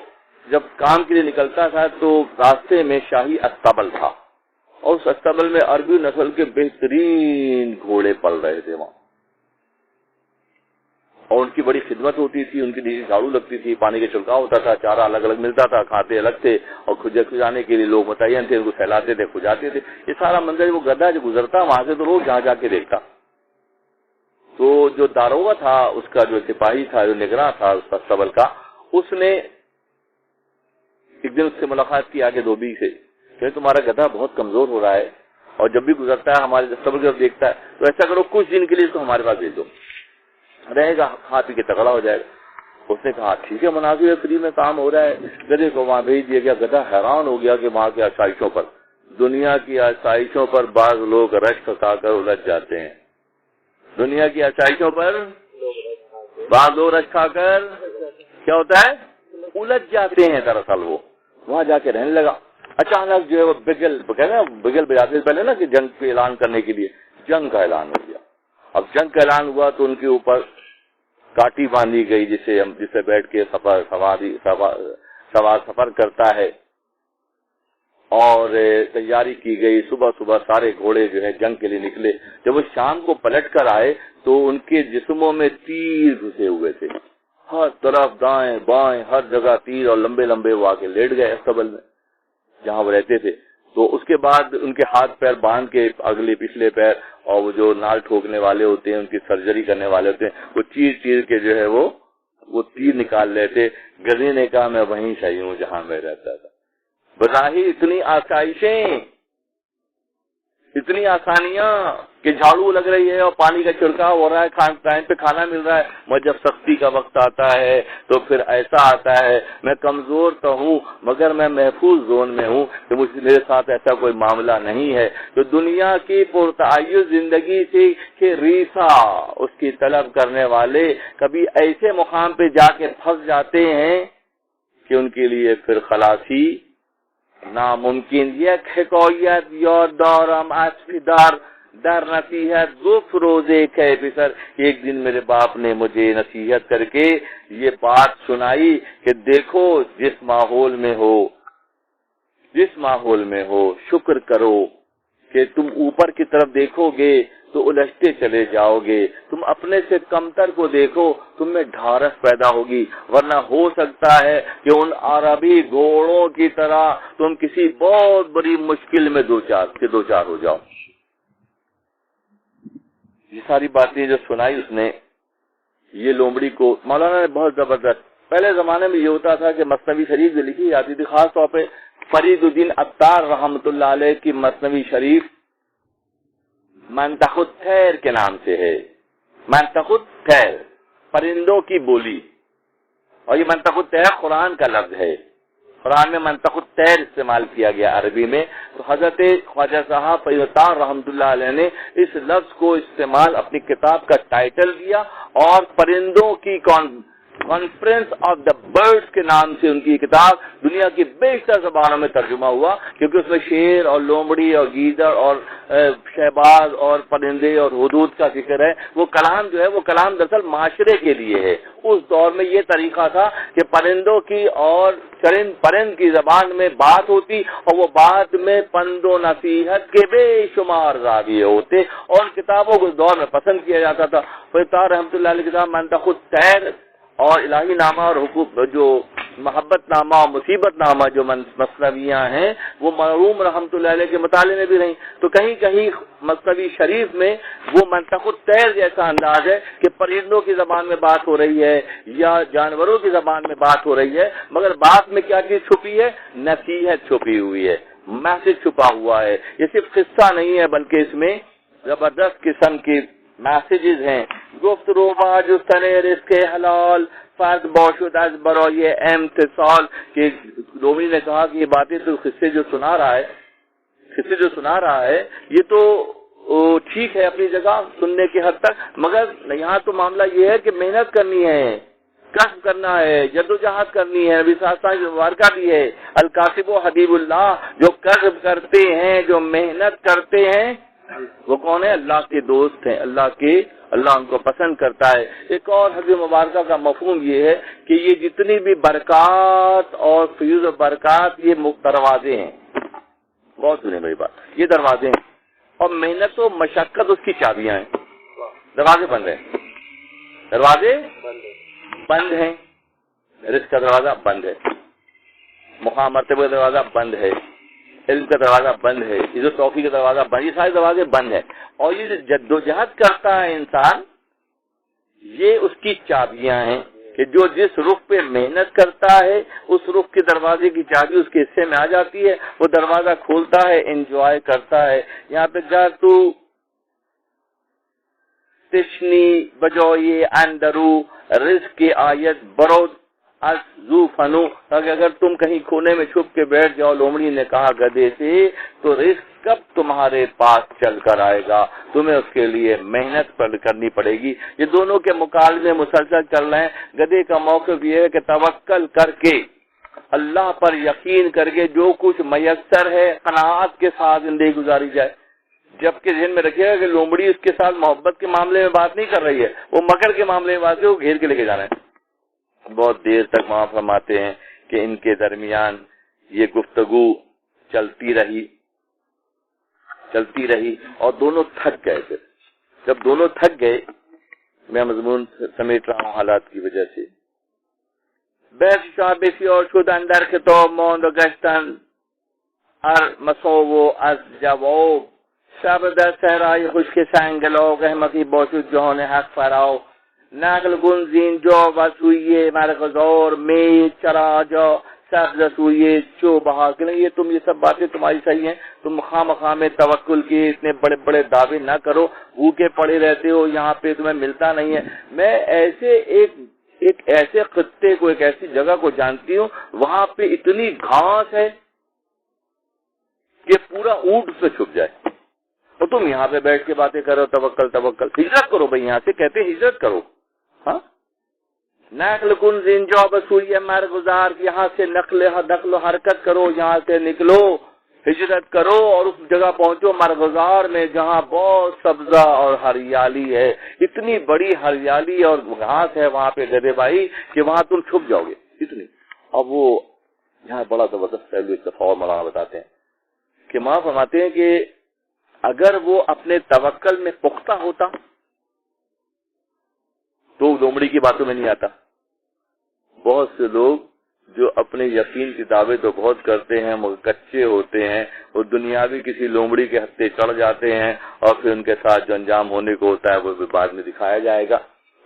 جب کام کے لیے نکلتا تھا تو راستے میں شاہی استبل تھا اور اس استبل میں عربی نسل کے بہترین گھوڑے پل رہے تھے وہاں، اور ان کی بڑی خدمت ہوتی تھی، ان کی نیچے جھاڑو لگتی تھی، پانی کا چھڑکاؤ ہوتا تھا، چارہ الگ الگ ملتا تھا، کھاتے الگ تھے اور کھجانے کے لیے لوگ متعین تھے، ان کو کھلاتے تھے، کھجاتے تھے. یہ سارا منظر وہ گدھا جو گزرتا وہاں سے تو روز جہاں جا کے دیکھتا. تو جو داروغہ تھا اس کا، جو سپاہی تھا، جو نگراں تھا اس استبل کا، اس نے ایک دن اس سے ملاقات کی آگے دھوبی سے کہ تمہارا گدھا بہت کمزور ہو رہا ہے اور جب بھی گزرتا ہے ہمارے استبل کی طرف دیکھتا ہے، تو ایسا کرو کچھ دن کے لیے اس کو ہمارے پاس بھیج دو، رہے گا، کھا پی کے تگڑا ہو جائے گا. اس نے کہا ٹھیک ہے، مناسب ہے، فری میں کام ہو رہا ہے. گدھے کو وہاں بھیج دیا گیا. گدھا حیران ہو گیا کہ وہاں کی آسائشوں پر، دنیا کی آسائشوں پر بعض لوگ رشک کھا کر الجھ جاتے ہیں. دنیا کی آسائشوں پر بعض لوگ رشک کھا کر کیا ہوتا ہے؟ الجھ جاتے ہیں. دراصل وہ وہاں جا کے رہنے لگا. اچانک جو ہے وہ بگل بجاتے سے پہلے نا کہ جنگ کے اعلان کرنے کے لیے جنگ کا اعلان ہو گیا. اب جنگ کا اعلان ہوا تو ان کے اوپر کاٹی باندھی گئی جسے بیٹھ کے سوار سفر کرتا ہے، اور تیاری کی گئی. صبح صبح سارے گھوڑے جو ہے جنگ کے لیے نکلے. جب وہ شام کو پلٹ کر آئے تو ان کے جسموں میں تیر گھسے ہوئے تھے، ہر طرف دائیں بائیں ہر جگہ تیر، اور لمبے لمبے وہ آ کے لیٹ گئے استبل میں جہاں وہ رہتے تھے. تو اس کے بعد ان کے ہاتھ پیر باندھ کے اگلے پچھلے پیر، اور وہ جو نال ٹھوکنے والے ہوتے ہیں، ان کی سرجری کرنے والے ہوتے ہیں، وہ چیر چیر کے جو ہے وہ تیر نکال لیتے. گدھے نے کہا میں وہیں صحیح ہوں جہاں میں رہتا تھا. بظاہر اتنی آسائشیں، اتنی آسانیاں کہ جھاڑو لگ رہی ہے اور پانی کا چھڑکاؤ ہو رہا ہے، ٹائم پہ کھانا مل رہا ہے. مگر جب سختی کا وقت آتا ہے تو پھر ایسا آتا ہے میں کمزور تو ہوں مگر میں محفوظ زون میں ہوں کہ میرے ساتھ ایسا کوئی معاملہ نہیں ہے. تو دنیا کی پرتعیش زندگی سے کہ ریسا اس کی طلب کرنے والے کبھی ایسے مقام پہ جا کے پھنس جاتے ہیں کہ ان کے لیے پھر خلاصی ناممکن. یک حکایت یاد دارم از پدر در نصیحت گفت روزے کہ پسر، ایک دن میرے باپ نے مجھے نصیحت کر کے یہ بات سنائی کہ دیکھو جس ماحول میں ہو شکر کرو کہ تم اوپر کی طرف دیکھو گے تو الجھتے چلے جاؤ گے، تم اپنے سے کمتر کو دیکھو تم میں ڈھارس پیدا ہوگی، ورنہ ہو سکتا ہے کہ ان عربی گھوڑوں کی طرح تم کسی بہت بڑی مشکل میں دو چار ہو جاؤ۔ یہ ساری باتیں جو سنائی اس نے، یہ لومڑی کو مولانا نے بہت زبردست، پہلے زمانے میں یہ ہوتا تھا کہ مثنوی شریف جو لکھی جاتی تھی، خاص طور پہ فرید الدین عطار رحمۃ اللہ علیہ کی مثنوی شریف منطق الطیر کے نام سے ہے، منطق الطیر پرندوں کی بولی، اور یہ منطق الطیر قرآن کا لفظ ہے، قرآن میں منطق الطیر استعمال کیا گیا عربی میں، تو حضرت خواجہ صاحب فرید عطار رحمۃ اللہ علیہ نے اس لفظ کو استعمال اپنی کتاب کا ٹائٹل دیا، اور پرندوں کی کانفرنس آف دا برڈز کے نام سے ان کی کتاب دنیا کی بیشتر زبانوں میں ترجمہ ہوا، کیونکہ اس میں شیر اور لومڑی اور گیدڑ اور شہباز اور پرندے اور حدود کا ذکر ہے۔ وہ کلام جو ہے وہ کلام دراصل معاشرے کے لیے ہے۔ اس دور میں یہ طریقہ تھا کہ پرندوں کی اور پرند کی زبان میں بات ہوتی، اور وہ بات میں پند و نصیحت کے بے شمار زاویے ہوتے، اور کتابوں کو اس دور میں پسند کیا جاتا تھا۔ فیض رحمۃ اللہ علیہ کتاب منطق الطیر اور الہی نامہ اور حقوق جو محبت نامہ اور مصیبت نامہ جو مثنویاں ہیں وہ مرحوم رحمۃ اللہ علیہ کے مطالعے میں بھی رہیں، تو کہیں کہیں مثنوی شریف میں وہ منطق الطیر جیسا انداز ہے کہ پرندوں کی زبان میں بات ہو رہی ہے یا جانوروں کی زبان میں بات ہو رہی ہے، مگر بات میں کیا چیز چھپی ہے؟ نصیحت چھپی ہوئی ہے، میسج چھپا ہوا ہے۔ یہ صرف قصہ نہیں ہے بلکہ اس میں زبردست قسم کی میسیجز ہیں۔ گفت روبا جستن رزق حلال فرد باشد از برای امتصال، کہ لومڑی نے کہا کہ یہ باتیں تو قصے جو سنا رہا ہے یہ تو ٹھیک ہے اپنی جگہ سننے کی حد تک، مگر یہاں تو معاملہ یہ ہے کہ محنت کرنی ہے، کسب کرنا ہے، جدوجہد کرنی ہے۔ نبی صلی اللہ علیہ وسلم مبارکہ دی ہے الکاسب و حبیب اللہ، جو کسب کرتے ہیں جو محنت کرتے ہیں وہ کون ہے؟ اللہ کے دوست ہیں، اللہ ان کو پسند کرتا ہے۔ ایک اور حدیث مبارکہ کا مفہوم یہ ہے کہ یہ جتنی بھی برکات اور فیوز و برکات یہ دروازے ہیں، بہت سنیں میری بات، یہ دروازے ہیں، اور محنت و مشقت اس کی چابیاں ہیں۔ دروازے بند ہیں، رزق کا دروازہ بند ہے، مقام مرتبہ کا دروازہ بند ہے، علم کا دروازہ بند ہے، عزت و توفیق کا دروازہ بند، یہ سارے دروازے بند ہیں، اور یہ جو جدوجہد کرتا ہے انسان یہ اس کی چابیاں ہیں کہ جو جس رخ پہ محنت کرتا ہے اس رخ کے دروازے کی چابی اس کے حصے میں آ جاتی ہے، وہ دروازہ کھولتا ہے، انجوائے کرتا ہے۔ یہاں پہ گر تو تشنی بجوئے اندرو رزق کی آیت برود از زو فنو، کہ اگر تم کہیں کونے میں چھپ کے بیٹھ جاؤ، لومڑی نے کہا گدھے سے، تو رزق کب تمہارے پاس چل کر آئے گا، تمہیں اس کے لیے محنت کرنی پڑے گی۔ یہ دونوں کے مکالمے مسلسل چل رہے ہیں۔ گدھے کا موقف یہ ہے کہ توکل کر کے، اللہ پر یقین کر کے جو کچھ میسر ہے قناعت کے ساتھ زندگی گزاری جائے، جبکہ ذہن میں رکھیے گا کہ لومڑی اس کے ساتھ محبت کے معاملے میں بات نہیں کر رہی ہے، وہ مکر کے معاملے میں بات ہے، وہ گھیر کے لے کے جانا ہے۔ بہت دیر تک وہاں فرماتے ہیں کہ ان کے درمیان یہ گفتگو چلتی رہی اور دونوں تھک گئے۔ پھر جب دونوں تھک گئے، میں مضمون سمیٹ رہا ہوں حالات کی وجہ سے، بسیار شد اندر خطاب ماند و گشتن ار مساو از جواب شب در صحرای خشک سنگلاق احمقی باشد جهان حق فراو نقل گنزین جا و سوی مرغزار می چرا جا سبز سوی چو بہا، کہ یہ تم یہ سب باتیں تمہاری صحیح ہیں، تم خواہ میں توکل کے اتنے بڑے بڑے دعوے نہ کرو، بھوکے پڑے رہتے ہو، یہاں پہ تمہیں ملتا نہیں ہے۔ میں ایسے ایک ایسے خطے کو، ایک ایسی جگہ کو جانتی ہوں وہاں پہ اتنی گھاس ہے کہ پورا اونٹ اس میں چھپ جائے، اور تم یہاں پہ بیٹھ کے باتیں کرو توکل۔ ہجرت کرو بھائی، یہاں سے کہتے ہیں ہجرت کرو۔ ہاں، نقل کن زنجا بسوئی مرگزار، یہاں سے نقل و حرکت کرو، یہاں سے نکلو ہجرت کرو اور اس جگہ پہنچو مرغزار میں جہاں بہت سبزہ اور ہریالی ہے، اتنی بڑی ہریالی اور گھاس ہے وہاں پہ گدے بھائی کہ وہاں تم چھپ جاؤ گے اتنی۔ اب وہ یہاں بڑا زبردست پہلو ایک دفعہ اور مولانا بتاتے ہیں کہ ماں فرماتے ہیں کہ اگر وہ اپنے توکل میں پختہ ہوتا تو لومڑی کی باتوں میں نہیں آتا۔ بہت سے لوگ جو اپنے یقین کی دعوے تو بہت کرتے ہیں مگر کچے ہوتے ہیں، وہ دنیاوی کسی لومڑی کے ہتھے چڑھ جاتے ہیں اور پھر ان کے ساتھ جو انجام ہونے کو ہوتا ہے وہ بھی بعد میں دکھایا جائے گا۔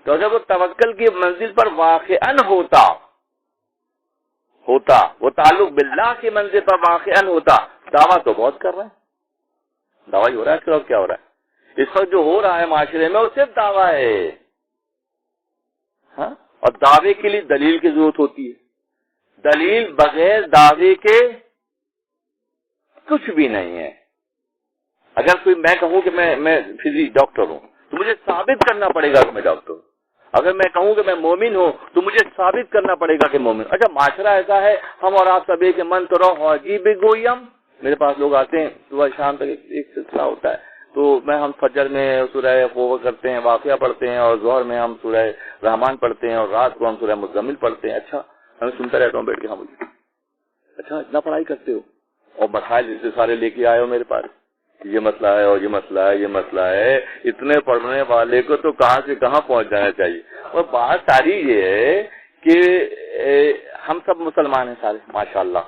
تو اگر وہ توکل کی منزل پر واقعاً ہوتا، وہ تعلق باللہ کی منزل پر واقعاً ہوتا، دعویٰ تو بہت کر رہے ہیں، دعویٰ ہی ہو رہا ہے، اس کیا ہو رہا ہے؟ اس وقت جو ہو رہا ہے معاشرے میں وہ صرف دعویٰ ہے، ہاں، اور دعوے کے لیے دلیل کی ضرورت ہوتی ہے۔ دلیل بغیر دعوے کے کچھ بھی نہیں ہے۔ اگر کوئی میں کہوں کہ میں ڈاکٹر ہوں تو مجھے ثابت کرنا پڑے گا کہ میں ڈاکٹر ہوں۔ اگر میں کہوں کہ میں مومن ہوں تو مجھے ثابت کرنا پڑے گا کہ مومن۔ اچھا معاشرہ ایسا ہے، ہم اور آپ سب ایک من تو رہو عجیب گویم، میرے پاس لوگ آتے ہیں صبح شام تک ایک سلسلہ ہوتا ہے، تو ہم فجر میں سورہ خوف کرتے ہیں، واقعہ پڑھتے ہیں، اور ظہر میں ہم سورہ رحمان پڑھتے ہیں، اور رات کو ہم سورہ مزمل پڑھتے ہیں۔ اچھا میں سنتا رہتا ہوں بیٹھ کے، ہاں بولتے اچھا اتنا پڑھائی کرتے ہو اور مسائل اتنے سارے لے کے آئے ہو میرے پاس، یہ مسئلہ ہے اور یہ مسئلہ ہے، یہ مسئلہ ہے۔ اتنے پڑھنے والے کو تو کہاں سے کہاں پہنچ جانا چاہیے۔ اور بات ساری یہ ہے کہ ہم سب مسلمان ہیں سارے، ماشاء اللہ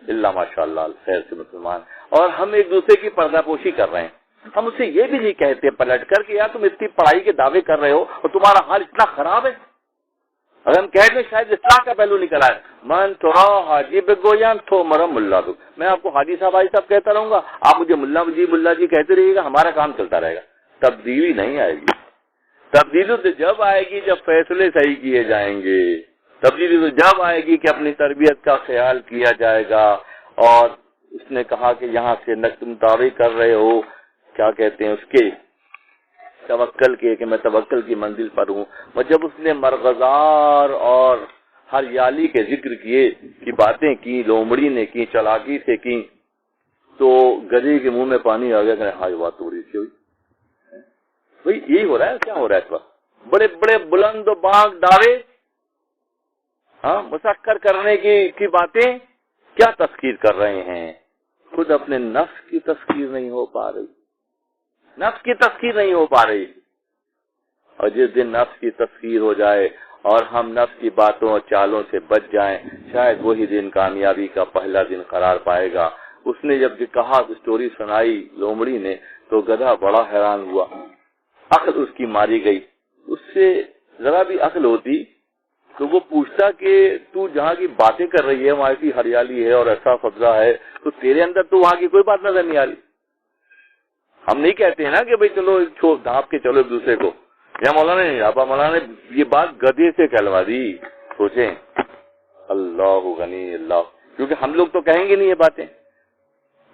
اللہ ماشاء اللہ خیر سے مسلمان، اور ہم ایک دوسرے کی پردہ پوشی کر رہے ہیں۔ ہم اسے یہ بھی نہیں کہتے پلٹ کر کہ یار تم اتنی پڑھائی کے دعوے کر رہے ہو اور تمہارا حال اتنا خراب ہے۔ اگر ہم کہتے ہیں شاید اصلاح کا پہلو نکل آئے، من تو حاجی بگویان تو مرم ملا دو، میں آپ کو حاجی صاحب کہتا رہوں گا، آپ مجھے ملا جی کہتے رہیے گا، ہمارا کام چلتا رہے گا، تبدیلی نہیں آئے گی۔ تبدیلی تو جب آئے گی جب فیصلے صحیح کیے جائیں گے، تبدیلی تو جب آئے گی کہ اپنی تربیت کا خیال کیا جائے گا۔ اور اس نے کہا کہ یہاں سے تم دعوے کر رہے ہو، کیا کہتے ہیں اس کے، توکل کے، کہ میں توکل کی منزل پر ہوں۔ اور جب اس نے مرغزار اور ہریالی کے ذکر کیے کی باتیں کی، لومڑی نے کی، چلاکی سے کی، تو گدھے کے منہ میں پانی آ گیا کہ ہاں یہ بات تو بڑی اچھی ہوئی۔ بھائی یہی ہو رہا ہے، کیا ہو رہا ہے اس وقت؟ بڑے بڑے بلند و باغ دعوے، ہاں، مسخر کرنے کی باتیں، کیا تذکیر کر رہے ہیں؟ خود اپنے نفس کی تذکیر نہیں ہو پا رہی، نفس کی تذکیر نہیں ہو پا رہی۔ اور جس دن نفس کی تذکیر ہو جائے اور ہم نفس کی باتوں اور چالوں سے بچ جائیں، شاید وہی دن کامیابی کا پہلا دن قرار پائے گا۔ اس نے جب کہا، اسٹوری سنائی لومڑی نے، تو گدھا بڑا حیران ہوا، عقل اس کی ماری گئی۔ اس سے ذرا بھی عقل ہوتی تو وہ پوچھتا کہ تو جہاں کی باتیں کر رہی ہے وہاں ایسی ہریالی ہے اور ایسا سبزہ ہے، تو تیرے اندر تو وہاں کی کوئی بات نظر نہیں آ رہی۔ ہم نہیں کہتے ہیں نا کہ بھئی چلو ڈھانپ کے چلو ایک دوسرے کو، یا مولانا نہیں ڈھانپا، مولانا نے یہ بات گدھے سے کہلوا دی۔ سوچیں، اللہ غنی اللہ، کیونکہ ہم لوگ تو کہیں گے نہیں یہ باتیں،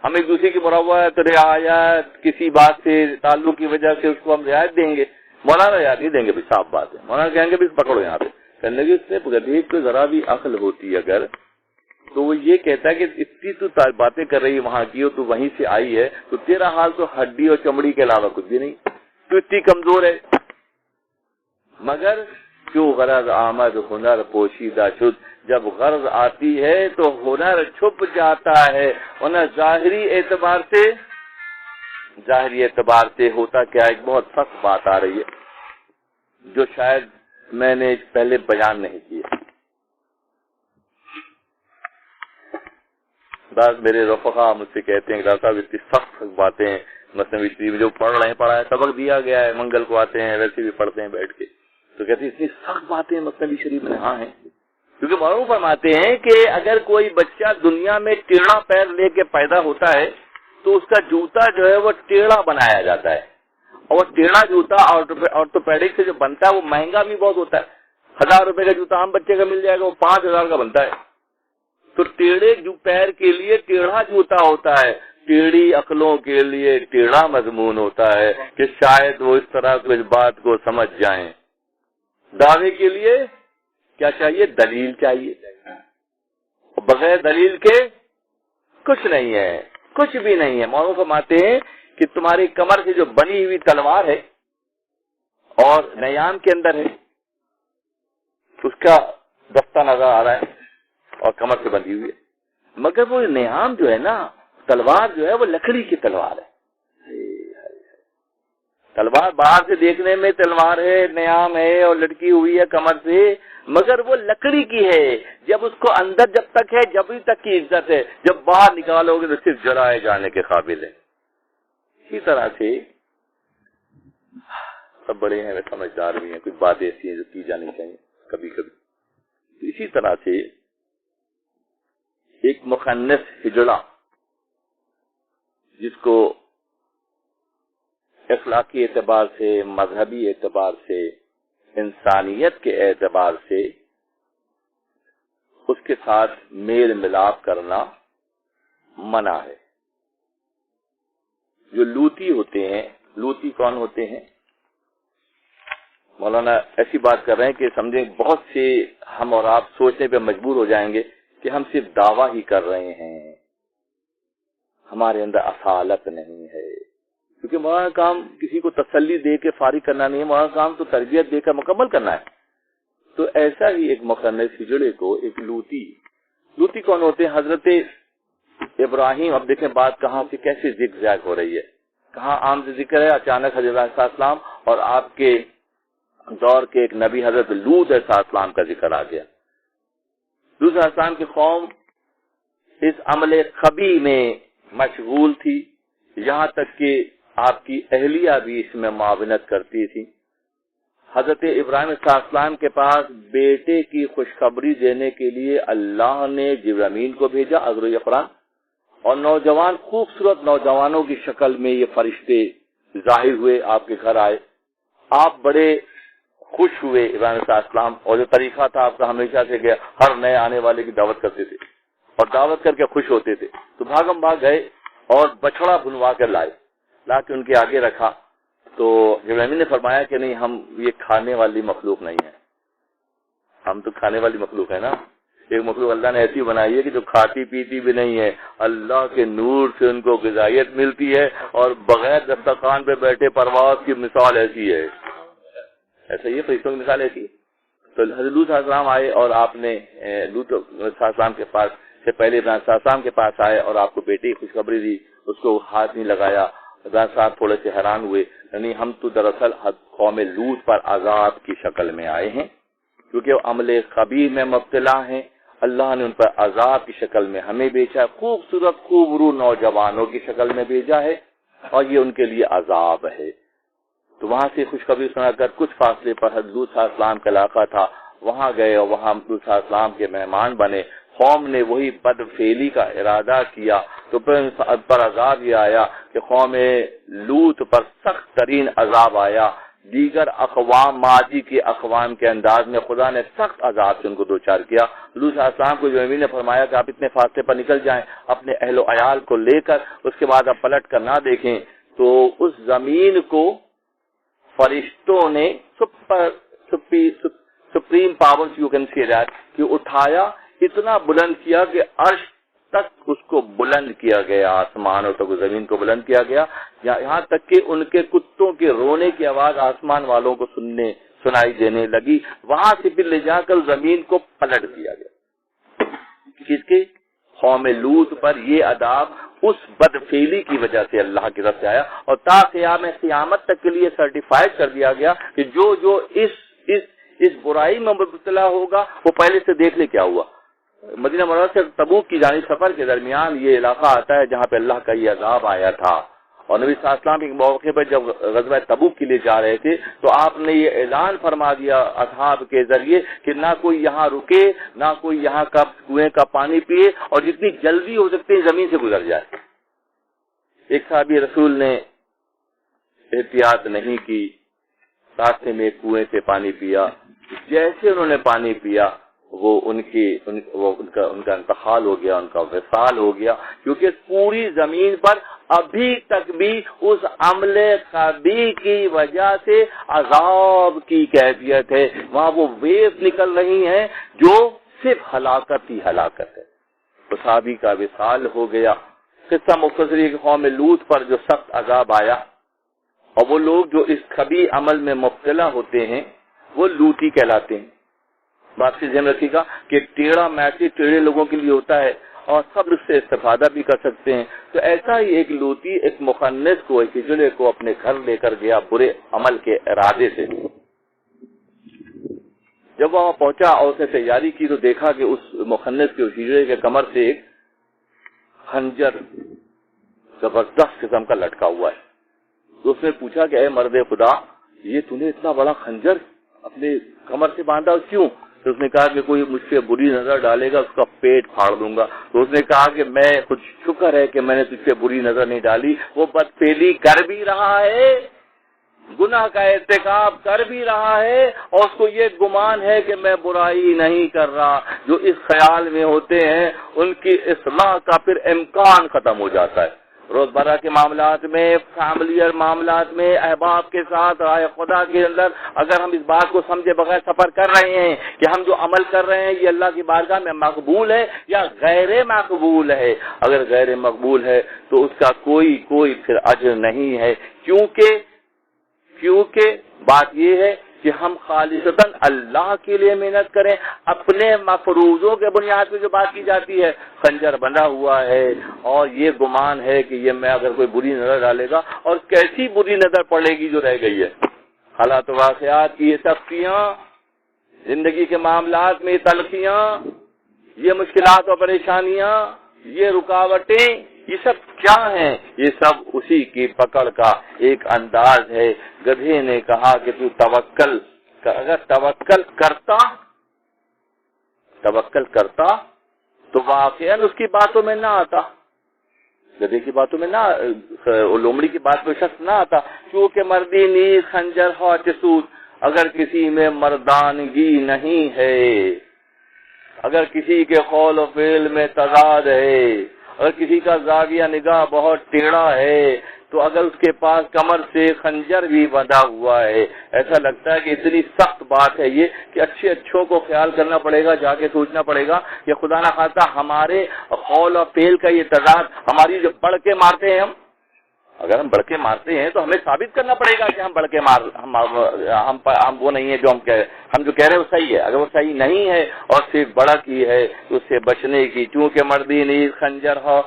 ہم ایک دوسرے کی مروت رعایت کسی بات سے تعلق کی وجہ سے اس کو ہم رعایت دیں گے۔ مولانا رعایت نہیں دیں گے، صاف بات ہے، مولانا کہیں گے بھی پکڑو یہاں پہ، کہنے لگے اس نے گدھے کو ذرا بھی عقل ہوتی اگر تو وہ یہ کہتا ہے کہ اتنی تو باتیں کر رہی ہے وہاں کی، تو وہیں سے آئی ہے، تو تیرا حال تو ہڈی اور چمڑی کے علاوہ کچھ بھی نہیں، تو اتنی کمزور ہے۔ مگر جو غرض آمد ہنر پوشیدہ شد، جب غرض آتی ہے تو ہنر چھپ جاتا ہے، ورنہ ظاہری اعتبار سے ہوتا کیا، ایک بہت سخت بات آ رہی ہے جو شاید میں نے پہلے بیان نہیں کیا۔ بعض میرے رفقا مجھ سے کہتے ہیں کہ ڈاکٹر صاحب اتنی سخت باتیں مثنوی شریف میں جو پڑھ رہے ہیں، پڑھا ہے، سبق دیا گیا ہے، منگل کو آتے ہیں ویسے بھی پڑھتے ہیں بیٹھ کے، تو کہتے ہیں اتنی سخت باتیں مثنوی شریف میں۔ ہاں ہیں، کیونکہ مولانا فرماتے ہیں کہ اگر کوئی بچہ دنیا میں ٹیڑھا پیر لے کے پیدا ہوتا ہے تو اس کا جوتا جو ہے وہ ٹیڑھا بنایا جاتا ہے، اور ٹیڑھا جوتا آرتھوپیڈک سے جو بنتا ہے وہ مہنگا بھی بہت ہوتا ہے۔ 1000 روپے کا جوتا عام بچے کا مل جائے گا، وہ 5000 کا بنتا ہے۔ تو ٹیڑھے پیر کے لیے ٹیڑھا جوتا ہوتا ہے، ٹیڑھی عقلوں کے لیے ٹیڑھا مضمون ہوتا ہے کہ شاید وہ اس طرح کو اس بات کو سمجھ جائیں۔ دعوے کے لیے کیا چاہیے؟ دلیل چاہیے، بغیر دلیل کے کچھ نہیں ہے۔ کچھ بھی نہیں ہے. مولوی فرماتے ہیں کہ تمہاری کمر سے جو بنی ہوئی تلوار ہے اور نیام کے اندر ہے اس کا دستہ نظر آ رہا ہے اور کمر سے بندھی ہوئی ہے, مگر وہ نیام جو ہے نا, تلوار جو ہے وہ لکڑی کی تلوار ہے. تلوار باہر سے دیکھنے میں تلوار ہے, نیام ہے اور لٹکی ہوئی ہے کمر سے, مگر وہ لکڑی کی ہے. جب اس کو اندر جب تک ہے جبھی تک کی عزت ہے, جب باہر نکالو گے تو صرف جلائے جانے کے قابل ہے. اسی طرح سے سب بڑے ہیں, سمجھدار بھی ہیں, کچھ باتیں ایسی ہیں جو کی جانی چاہیے کبھی کبھی. اسی طرح سے ایک مخنث ہجڑا جس کو اخلاقی اعتبار سے, مذہبی اعتبار سے, انسانیت کے اعتبار سے اس کے ساتھ میل ملاپ کرنا منع ہے. جو لوتی ہوتے ہیں, لوتی کون ہوتے ہیں؟ مولانا ایسی بات کر رہے ہیں کہ سمجھیں بہت سے ہم اور آپ سوچنے پہ مجبور ہو جائیں گے کہ ہم صرف دعویٰ ہی کر رہے ہیں, ہمارے اندر اصالت نہیں ہے. کیونکہ مولانا کام کسی کو تسلی دے کے فارغ کرنا نہیں ہے, مولانا کام تو تربیت دے کر مکمل کرنا ہے. تو ایسا ہی ایک مخنث ہجڑے کو ایک لوتی کون ہوتے ہیں؟ حضرت ابراہیم. اب دیکھیں بات کہاں سے کیسے زگ زیگ ہو رہی ہے, کہاں عام سے ذکر ہے, اچانک حضرت علیہ السلام اور آپ کے دور کے ایک نبی حضرت لوط علیہ السلام کا ذکر آ گیا. لوط علیہ السلام کی قوم اس عمل خبی میں مشغول تھی, یہاں تک کہ آپ کی اہلیہ بھی اس میں معاونت کرتی تھی. حضرت ابراہیم علیہ السلام کے پاس بیٹے کی خوشخبری دینے کے لیے اللہ نے جبرائیل امین کو بھیجا, عذر و غفران, اور نوجوان خوبصورت نوجوانوں کی شکل میں یہ فرشتے ظاہر ہوئے, آپ کے گھر آئے. آپ بڑے خوش ہوئے ابراہیم علیہ السلام, اور جو طریقہ تھا آپ کا ہمیشہ سے گیا, ہر نئے آنے والے کی دعوت کرتے تھے اور دعوت کر کے خوش ہوتے تھے. تو بھاگم بھاگ گئے اور بچڑا بھنوا کر لائے, لا کے ان کے آگے رکھا. تو جبرائیل نے فرمایا کہ نہیں, ہم یہ کھانے والی مخلوق نہیں ہے, ہم تو کھانے والی مخلوق ہے نا. ایک مخلوق اللہ نے ایسی بنائی ہے کہ جو کھاتی پیتی بھی نہیں ہے, اللہ کے نور سے ان کو غذائیت ملتی ہے, اور بغیر دسترخوان پہ بیٹھے پرواز کی مثال ایسی ہے. ایسا ہی ہے, فرشتوں کی مثال ایسی ہے. تو حضرت لوط علیہ السلام آئے اور آپ نے لوط علیہ السلام کے پاس سے پہلے ابراہیم علیہ السلام کے پاس آئے اور آپ کو بیٹے کی خوشخبری دی, اس کو ہاتھ نہیں لگایا. ابراہیم صاحب تھوڑے سے حیران ہوئے, یعنی ہم تو دراصل قوم لوط پر عذاب کی شکل میں آئے ہیں, کیونکہ وہ عمل خبیث میں مبتلا ہیں. اللہ نے ان پر عذاب کی شکل میں ہمیں بھیجا ہے, خوبصورت خوبرو نوجوانوں کی شکل میں بھیجا ہے, اور یہ ان کے لیے عذاب ہے. تو وہاں سے خوشخبری سنا کر کچھ فاصلے پر حضرت لوط علیہ السلام کا علاقہ تھا, وہاں گئے اور وہاں لوط علیہ السلام کے مہمان بنے. قوم نے وہی بد فعلی کا ارادہ کیا تو پر عذاب یہ آیا کہ قوم لوط پر سخت ترین عذاب آیا. دیگر اقوام, ماضی کے اقوام کے انداز میں خدا نے سخت عذاب سے ان کو دوچار کیا. لوط علیہ السلام کو جو نے فرمایا کہ آپ اتنے فاصلے پر نکل جائیں اپنے اہل و عیال کو لے کر, اس کے بعد آپ پلٹ کر نہ دیکھیں. تو اس زمین کو فرشتوں نے supreme powers you can see that کہ اٹھایا, اتنا بلند کیا کہ عرش تک اس کو بلند کیا گیا, آسمانوں تک زمین کو بلند کیا گیا, یہاں تک کہ ان کے کتوں کے رونے کی آواز آسمان والوں کو سنائی دینے لگی. وہاں سے پھر لے جا کر زمین کو پلٹ دیا گیا. کس کے؟ قوم لوط پر یہ عذاب اس بدفعلی کی وجہ سے اللہ کی طرف سے آیا, اور تا قیامت تک کے لیے سرٹیفائڈ کر دیا گیا کہ جو اس برائی میں مبتلا ہوگا وہ پہلے سے دیکھ لے کیا ہوا. مدینہ منورہ سے تبوک کی جانب سفر کے درمیان یہ علاقہ آتا ہے جہاں پہ اللہ کا یہ عذاب آیا تھا, اور نبی صلی اللہ علیہ وسلم کے موقع پر جب غزوہ تبوک کے لیے جا رہے تھے تو آپ نے یہ اعلان فرما دیا اصحاب کے ذریعے کہ نہ کوئی یہاں رکے, نہ کوئی یہاں کا کنویں کا پانی پیے, اور جتنی جلدی ہو سکتی ہے زمین سے گزر جائے. ایک صحابی رسول نے احتیاط نہیں کی, راستے میں کنویں سے پانی پیا. جیسے انہوں نے پانی پیا وہ ان کا انتقال ہو گیا, ان کا وصال ہو گیا, کیونکہ پوری زمین پر ابھی تک بھی اس عمل خبیث کی وجہ سے عذاب کی کیفیت ہے. وہاں وہ ویوز نکل رہی ہیں جو صرف ہلاکت ہی ہلاکت ہے. صحابی کا وصال ہو گیا. قصہ مختصر کہ قوم لوط پر جو سخت عذاب آیا، اور وہ لوگ جو اس خبیث عمل میں مبتلا ہوتے ہیں وہ لوطی کہلاتے ہیں۔ بات سے ذہن رکھیے گا کہ ٹیڑھا میسج ٹیڑھے لوگوں کے لیے ہوتا ہے اور سب اس سے استفادہ بھی کر سکتے ہیں۔ تو ایسا ہی ایک لوطی ایک مخنث کو، ایک ہجڑے کو اپنے گھر لے کر گیا برے عمل کے ارادے سے۔ جب وہاں پہنچا اور اس نے تیاری کی تو دیکھا کہ اس مخنث کے ہجڑے کے کمر سے ایک خنجر زبردست قسم کا لٹکا ہوا ہے۔ تو اس نے پوچھا کہ اے مرد خدا، یہ تو نے اتنا بڑا خنجر اپنے کمر سے باندھا کیوں؟ تو اس نے کہا کہ کوئی مجھ پہ بری نظر ڈالے گا اس کا پیٹ پھاڑ دوں گا۔ تو اس نے کہا کہ میں خود شکر ہے کہ میں نے تجھ پہ بری نظر نہیں ڈالی، وہ بدفعلی کر بھی رہا ہے، گناہ کا ارتکاب کر بھی رہا ہے، اور اس کو یہ گمان ہے کہ میں برائی نہیں کر رہا۔ جو اس خیال میں ہوتے ہیں ان کی اصلاح کا پھر امکان ختم ہو جاتا ہے۔ روزمرہ کے معاملات میں، فیملیئر معاملات میں، احباب کے ساتھ، رائے خدا کے اندر اگر ہم اس بات کو سمجھے بغیر سفر کر رہے ہیں کہ ہم جو عمل کر رہے ہیں یہ اللہ کی بارگاہ میں مقبول ہے یا غیر مقبول ہے، اگر غیر مقبول ہے تو اس کا کوئی پھر اجر نہیں ہے، کیونکہ بات یہ ہے کہ ہم خالصتاً اللہ کے لیے محنت کریں۔ اپنے مفروضوں کے بنیاد پہ جو بات کی جاتی ہے، خنجر بندھا ہوا ہے اور یہ گمان ہے کہ یہ میں اگر کوئی بری نظر ڈالے گا، اور کیسی بری نظر پڑے گی جو رہ گئی ہے۔ حالات و واقعات کی یہ سختیاں، زندگی کے معاملات میں یہ تلخیاں، یہ مشکلات اور پریشانیاں، یہ رکاوٹیں، یہ سب کیا ہیں؟ یہ سب اسی کی پکڑ کا ایک انداز ہے۔ گدھے نے کہا کہ تو توکل کر، اگر توکل کرتا تو واقعاً اس کی باتوں میں نہ آتا، گدھے کی باتوں میں نہ، لومڑی کی بات میں شخص نہ آتا، کیونکہ مردی نیز خنجر ہو چسود، اگر کسی میں مردانگی نہیں ہے، اگر کسی کے قول و فعل میں تضاد ہے، اگر کسی کا زاویہ نگاہ بہت ٹیڑھا ہے، تو اگر اس کے پاس کمر سے خنجر بھی بندھا ہوا ہے، ایسا لگتا ہے کہ اتنی سخت بات ہے یہ کہ اچھوں کو خیال کرنا پڑے گا، جا کے سوچنا پڑے گا کہ خدا نہ خواستہ ہمارے قول اور فعل کا یہ تضاد، ہماری جو بڑھ کے مارتے ہیں اگر ہم بڑھ کے مارتے ہیں تو ہمیں ثابت کرنا پڑے گا کہ ہم بڑھ کے ہم وہ نہیں ہے جو ہم کہہ رہے ہیں وہ صحیح ہے۔ اگر وہ صحیح نہیں ہے اور صرف بڑک ہی ہے تو اس سے بچنے کی، چونکہ مردی نیز خنجر ہو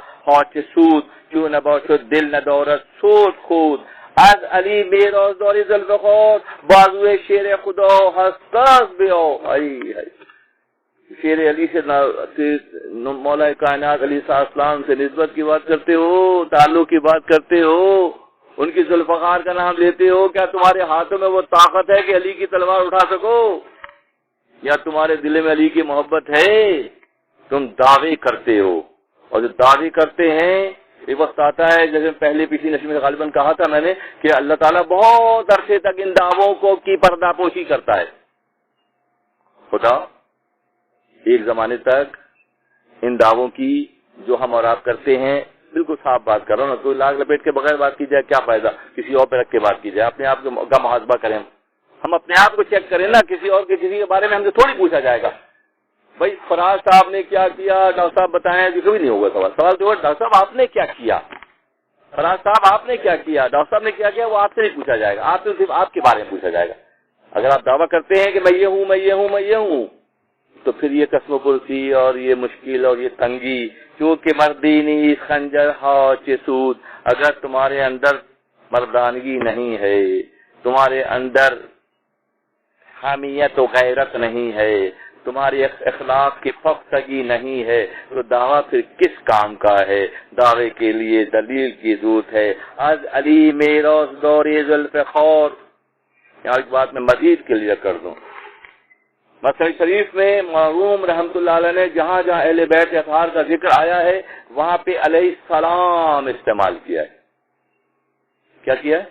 چسود، کیوں نہ باشد دل نہ دورت سود خود، از علی میراز داری ذوالفقار، بازوی شیر خدا حساس بیاو۔ شیر علی سے مولا کائنات علیہ السلام سے نسبت کی بات کرتے ہو، تعلق کی بات کرتے ہو، ان کی ذوالفقار کا نام لیتے ہو، کیا تمہارے ہاتھوں میں وہ طاقت ہے کہ علی کی تلوار اٹھا سکو؟ یا تمہارے دل میں علی کی محبت ہے؟ تم دعوے کرتے ہو، اور جو دعوے کرتے ہیں ایک وقت آتا ہے، جیسے پہلے پچھلی نشست میں غالباً کہا تھا میں نے کہ اللہ تعالیٰ بہت عرصے تک ان دعووں کو کی پردہ پوشی کرتا ہے۔ خدا ایک زمانے تک ان دعووں کی جو ہم اور آپ کرتے ہیں، بالکل صاف بات کر رہا ہوں نا، کوئی لاگ لپیٹ کے بغیر بات کی جائے کیا فائدہ، کسی اور پہ رکھ کے بات کی جائے، اپنے آپ کا محاسبہ کریں، ہم اپنے آپ کو چیک کریں نا، کسی اور کے بارے میں ہم سے تھوڑی پوچھا جائے گا بھائی فراز صاحب نے کیا کیا، ڈاکٹر صاحب بتائیں، کبھی نہیں ہوگا سوال جو ڈاکٹر صاحب آپ نے کیا کیا، فراز صاحب آپ نے کیا کیا، ڈاکٹر صاحب نے کیا کیا، وہ آپ سے نہیں پوچھا جائے گا، آپ سے صرف آپ کے بارے میں پوچھا جائے گا۔ اگر آپ دعویٰ کرتے ہیں کہ میں یہ ہوں میں یہ ہوں میں یہ ہوں، تو پھر یہ قسم و پرسی اور یہ مشکل اور یہ تنگی، کیونکہ مردی نیز خنجر ہو چسود، اگر تمہارے اندر مردانگی نہیں ہے، تمہارے اندر حامیت و غیرت نہیں ہے، تمہاری اخلاق کی پختگی نہیں ہے، تو دعویٰ پھر کس کام کا ہے؟ دعوے کے لیے دلیل کی ضرورت ہے۔ از علی میراث داری ذوالفقار، یہاں ایک بات میں مزید کلیئر کر دوں، مسئلہ شریف میں مرحوم رحمت اللہ علیہ نے جہاں جہاں اہل بیت اطہار کا ذکر آیا ہے وہاں پہ علیہ السلام استعمال کیا ہے۔ کیا کیا ہے؟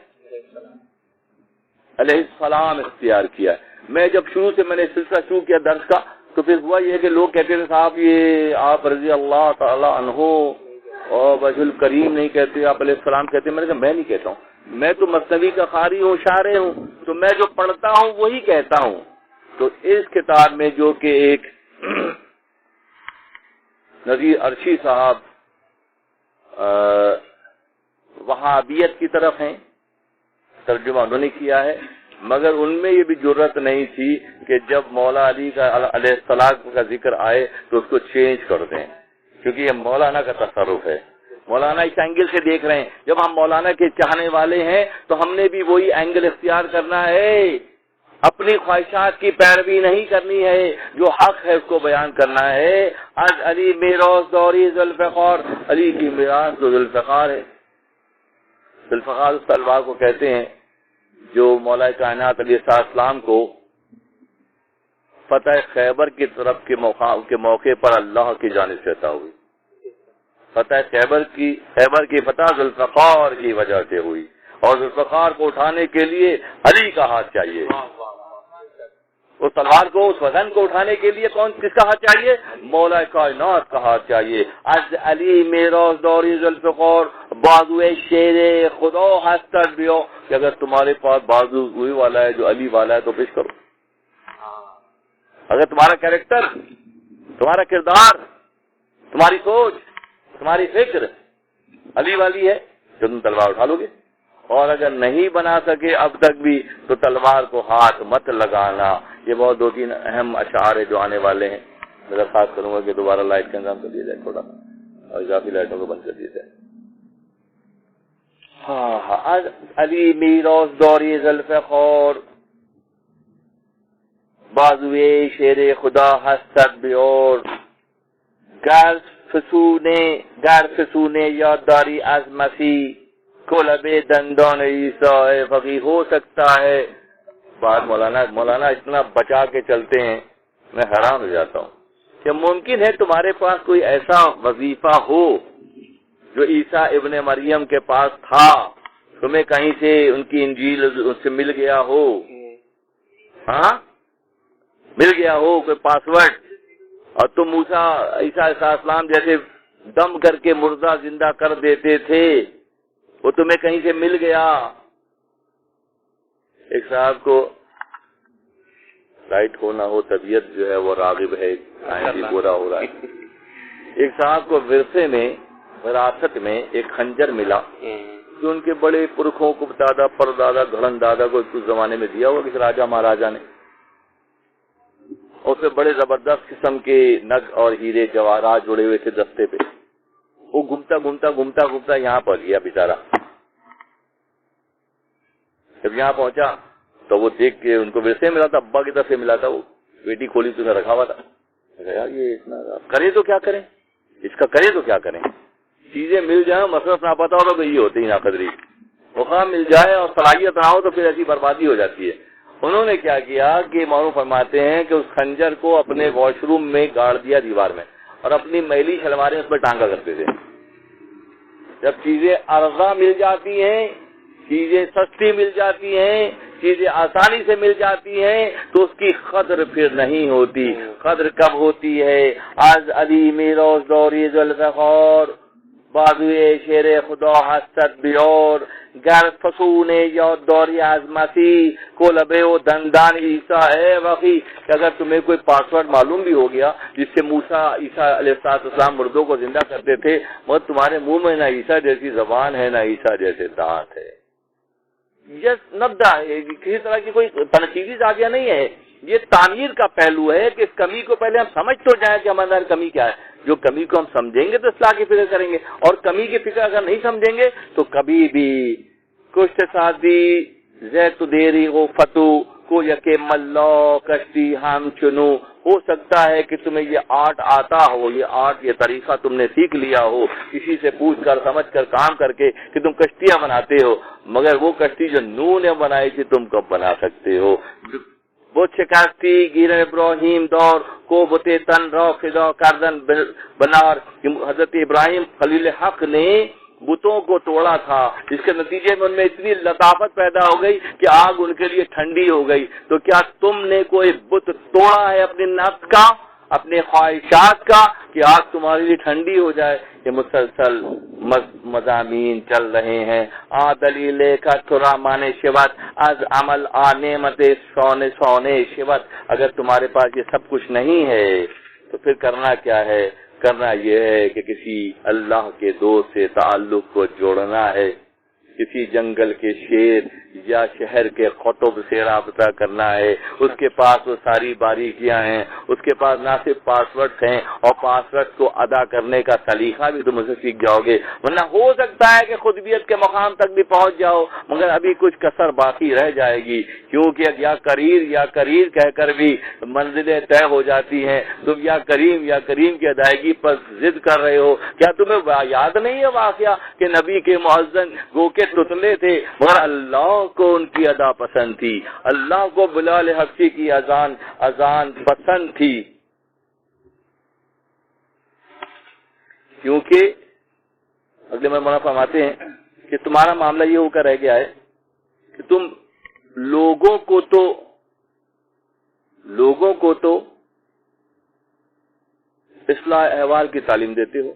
علیہ السلام اختیار کیا ہے۔ میں جب میں نے سلسلہ شروع کیا درس کا تو پھر ہوا یہ کہ لوگ کہتے تھے صاحب یہ آپ رضی اللہ تعالی عنہ اور وجہ الکریم نہیں کہتے، آپ علیہ السلام کہتے ہیں۔ میں نے کہا میں نہیں کہتا ہوں، میں تو مثنوی کا قاری ہوں، شارح ہوں، تو میں جو پڑھتا ہوں وہی کہتا ہوں۔ تو اس کتاب میں جو کہ ایک نذیر عرشی صاحب وہابیت کی طرف ہیں، ترجمہ انہوں نے کیا ہے، مگر ان میں یہ بھی جرت نہیں تھی کہ جب مولا علی کا علیہ السلام کا ذکر آئے تو اس کو چینج کر دیں، کیونکہ یہ مولانا کا تصرف ہے۔ مولانا اس اینگل سے دیکھ رہے ہیں، جب ہم مولانا کے چاہنے والے ہیں تو ہم نے بھی وہی اینگل اختیار کرنا ہے، اپنی خواہشات کی پیروی نہیں کرنی ہے، جو حق ہے اس کو بیان کرنا ہے۔ از علی میراث دوری ذوالفقار، علی کی میراث تو ذوالفقار ہے۔ ذوالفقار اس تلوار کو کہتے ہیں جو مولا کائنات علیہ السلام کو فتح خیبر کی طرف کے موقع پر اللہ کی جانب سے عطا ہوئی۔ فتح خیبر کی فتح ذوالفقار کی وجہ سے ہوئی، اور ذوالفقار کو اٹھانے کے لیے علی کا ہاتھ چاہیے۔ اس تلوار کو، اس وزن کو اٹھانے کے لیے کس کا ہاتھ چاہیے؟ مولا کائنات کا ہاتھ چاہیے۔ از علی میراث دوری ذوالفقار، بازو شیر خدا ہستر بیو، کہ اگر تمہارے پاس بازو وہی والا ہے جو علی والا ہے تو پیش کرو۔ اگر تمہارا کیریکٹر، تمہارا کردار، تمہاری سوچ، تمہاری فکر علی والی ہے تو تم تلوار اٹھا لو گے، اور اگر نہیں بنا سکے اب تک بھی تو تلوار کو ہاتھ مت لگانا۔ یہ بہت دو تین اہم اشعار ہے جو آنے والے ہیں۔ میں درخواست کروں گا کہ دوبارہ لائٹ کا انتظام کر دیا جائے تھوڑا، اور اضافی لائٹوں کو بند کر دیا جائے۔ علی میراث دوری ذوالفقار، بازوئے شیر خدا ہستت بیور، گر فسونے یادداری از مسیح، کلب دندان عیسیٰ فقی۔ ہو سکتا ہے بات مولانا اتنا بچا کے چلتے ہیں، میں حیران ہو جاتا ہوں کہ ممکن ہے تمہارے پاس کوئی ایسا وظیفہ ہو جو عیسیٰ ابن مریم کے پاس تھا، تمہیں کہیں سے ان کی انجیل ان سے مل گیا ہو، ہاں مل گیا ہو کوئی پاسورڈ، اور تم موسیٰ عیسیٰ علیہ السلام جیسے دم کر کے مردہ زندہ کر دیتے تھے، وہ تمہیں کہیں سے مل گیا۔ ایک صاحب کو لائٹ ہو نہ ہو طبیعت جو ہے وہ راغب ہے، برا ہو رہا ہے۔ ایک صاحب کو ورثے میں، وراثت میں ایک خنجر ملا جو ان کے بڑے پرکھوں کو دادا پردادا گھڑن دادا کو اس زمانے میں دیا ہوا کسی راجہ مہاراجا نے، اور اس میں بڑے زبردست قسم کے نگ اور ہیرے جواہرات جڑے ہوئے تھے دستے پہ۔ وہ گھومتا یہاں پہنچ گیا بیچارہ۔ جب یہاں پہنچا تو وہ دیکھ کے ان کو ورثے ملا تھا، ابا کی طرف سے ملا تھا، وہ بیٹی کھولی تو رکھا ہوا تھا۔ یار یہ اتنا کرے تو کیا کریں، اس کا کرے تو کیا کریں، چیزیں مل جائیں مصرف نہ پتا ہو تو یہ ہوتی ہی نہ قدری، موقع مل جائے اور صلاحیت نہ ہو تو پھر ایسی بربادی ہو جاتی ہے۔ انہوں نے کیا کیا کہ معروف فرماتے ہیں کہ اس خنجر کو اپنے واش روم میں گاڑ دیا دیوار میں، اور اپنی میلی شلواریں اس پر ٹانگا کرتے تھے۔ جب چیزیں ارزاں مل جاتی ہیں، چیزیں سستی مل جاتی ہیں، چیزیں آسانی سے مل جاتی ہیں تو اس کی قدر پھر نہیں ہوتی۔ قدر کب ہوتی ہے؟ از علی میراث دوری ذوالفقار، بازوئے شیر خدا ہستت بیور، گر فسون یا دوری از مسیح، کو لبے و دندان عیسیٰ ہے وقی۔ کہ اگر تمہیں کوئی پاسورڈ معلوم بھی ہو گیا جس سے موسیٰ عیسیٰ علیہ السلام مردوں کو زندہ کرتے تھے، مگر تمہارے منہ میں نہ عیسیٰ جیسی زبان ہے نہ عیسیٰ جیسے دانت ہے۔ یہ نبدہ ہے، کسی طرح کی کوئی تنقیدی زاویہ نہیں ہے، یہ تعمیر کا پہلو ہے کہ اس کمی کو پہلے ہم سمجھ تو جائیں کہ ہمارے اندر کمی کیا ہے۔ جو کمی کو ہم سمجھیں گے تو اصلاح کی فکر کریں گے، اور کمی کی فکر اگر نہیں سمجھیں گے تو کبھی بھی کشت سازی زیت دیری و فتو کو یکے ملا کشتی ہم چنو۔ ہو سکتا ہے کہ تمہیں یہ آرٹ آتا ہو، یہ آرٹ، یہ طریقہ تم نے سیکھ لیا ہو کسی سے پوچھ کر سمجھ کر کام کر کے کہ تم کشتیاں بناتے ہو، مگر وہ کشتی جو نوح نے بنائی تھی تم کب بنا سکتے ہو؟ وہ شکستی گیر ابراہیم دور کو بتے تن رو فضا کردن بنار۔ حضرت ابراہیم خلیل حق نے بتوں کو توڑا تھا، جس کے نتیجے میں ان میں اتنی لطافت پیدا ہو گئی کہ آگ ان کے لیے ٹھنڈی ہو گئی۔ تو کیا تم نے کوئی بت توڑا ہے اپنے نفس کا، اپنے خواہشات کا، کہ آگ تمہارے لیے ٹھنڈی ہو جائے؟ یہ مسلسل مضامین چل رہے ہیں۔ دلیل کا تھرا مانے شوت از عمل نعمت سونے شوت۔ اگر تمہارے پاس یہ سب کچھ نہیں ہے تو پھر کرنا کیا ہے؟ کرنا یہ ہے کہ کسی اللہ کے دوست سے تعلق کو جوڑنا ہے، کسی جنگل کے شیر یا شہر کے قطب سے رابطہ کرنا ہے، اس کے پاس وہ ساری باریکیاں ہیں، اس کے پاس نہ صرف پاسورڈ ہیں اور پاسورڈ کو ادا کرنے کا طریقہ بھی تم اسے سیکھ جاؤ گے، ورنہ ہو سکتا ہے کہ خودبیت کے مقام تک بھی پہنچ جاؤ مگر ابھی کچھ کسر باقی رہ جائے گی، کیونکہ یا کریر کہہ کر بھی منزلیں طے ہو جاتی ہیں، تم یا کریم کی ادائیگی پر ضد کر رہے ہو۔ کیا تمہیں یاد نہیں ہے واقعہ کہ نبی کے مؤذن گو کے تتلے تھے مگر اللہ کو ان کی ادا پسند تھی، اللہ کو بلال حبشی کی اذان پسند تھی، کیونکہ اگلے میں مولانا فرماتے ہیں کہ تمہارا معاملہ یہ ہو کر رہ گیا ہے کہ تم لوگوں کو تو اصلاح احوال کی تعلیم دیتے ہو،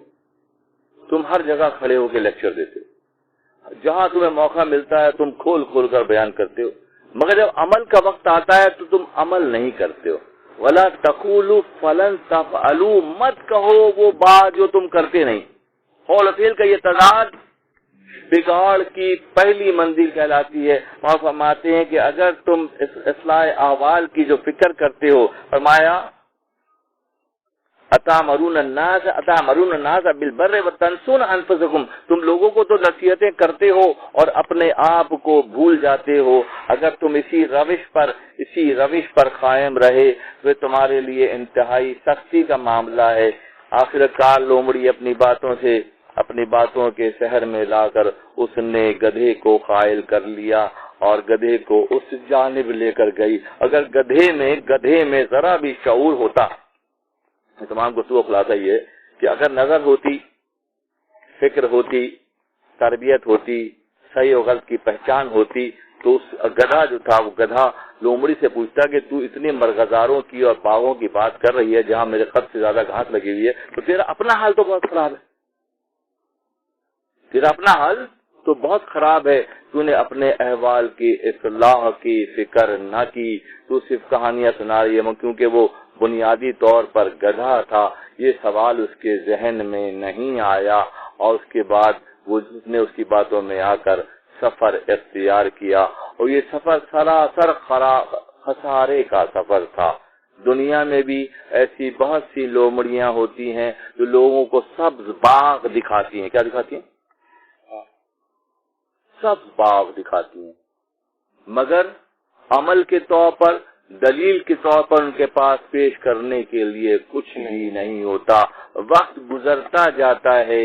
تم ہر جگہ کھڑے ہو کے لیکچر دیتے ہو، جہاں تمہیں موقع ملتا ہے تم کھول کر بیان کرتے ہو، مگر جب عمل کا وقت آتا ہے تو تم عمل نہیں کرتے ہو۔ وَلَا تَقُولُوا فَلَن تَفْعَلُوا، مت کہو وہ بات جو تم کرتے نہیں۔ قول و فعل کا یہ تضاد بگاڑ کی پہلی منزل کہلاتی ہے۔ وہاں فرماتے ہیں کہ اگر تم اصلاح احوال کی جو فکر کرتے ہو، فرمایا اتامرون الناس بالبر وتنسون انفسکم، تم لوگوں کو تو نصیحتیں کرتے ہو اور اپنے آپ کو بھول جاتے ہو۔ اگر تم اسی روش پر قائم رہے تو تمہارے لیے انتہائی سختی کا معاملہ ہے۔ آخر کار لومڑی اپنی باتوں کے شہر میں لا کر اس نے گدھے کو قائل کر لیا اور گدھے کو اس جانب لے کر گئی۔ اگر گدھے میں ذرا بھی شعور ہوتا، تمام گفتگو خلاصہ یہ ہے کہ اگر نظر ہوتی، فکر ہوتی، تربیت ہوتی، صحیح و غلط کی پہچان ہوتی تو اس گدھا جو تھا وہ گدھا لومڑی سے پوچھتا کہ تو اتنے مرغزاروں کی اور باغوں کی بات کر رہی ہے جہاں میرے خط سے زیادہ گھاس لگی ہوئی ہے، تو تیرا اپنا حال تو بہت خراب ہے، تو نے اپنے احوال کی اصلاح کی فکر نہ کی، تو صرف کہانیاں سنا رہی ہے، کیونکہ وہ بنیادی طور پر گدھا تھا، یہ سوال اس کے ذہن میں نہیں آیا، اور اس کے بعد اس نے اس کی باتوں میں آ کر سفر اختیار کیا، اور یہ سفر سراسر خسارے کا سفر تھا۔ دنیا میں بھی ایسی بہت سی لومڑیاں ہوتی ہیں جو لوگوں کو سبز باغ دکھاتی ہیں۔ کیا دکھاتی ہیں؟ سبز باغ دکھاتی ہیں، مگر عمل کے طور پر، دلیل کے طور پر ان کے پاس پیش کرنے کے لیے کچھ بھی نہیں ہوتا۔ وقت گزرتا جاتا ہے،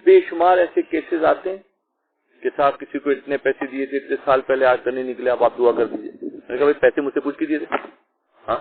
بے شمار ایسے کیسز آتے ہیں کہ صاحب کسی کو اتنے پیسے دیے تھے اتنے سال پہلے، آج تک نہیں نکلے، اب آپ دعا کر دیجیے۔ میں نے کہا بھائی پیسے مجھ سے پوچھ کے دیے تھے؟ ہاں،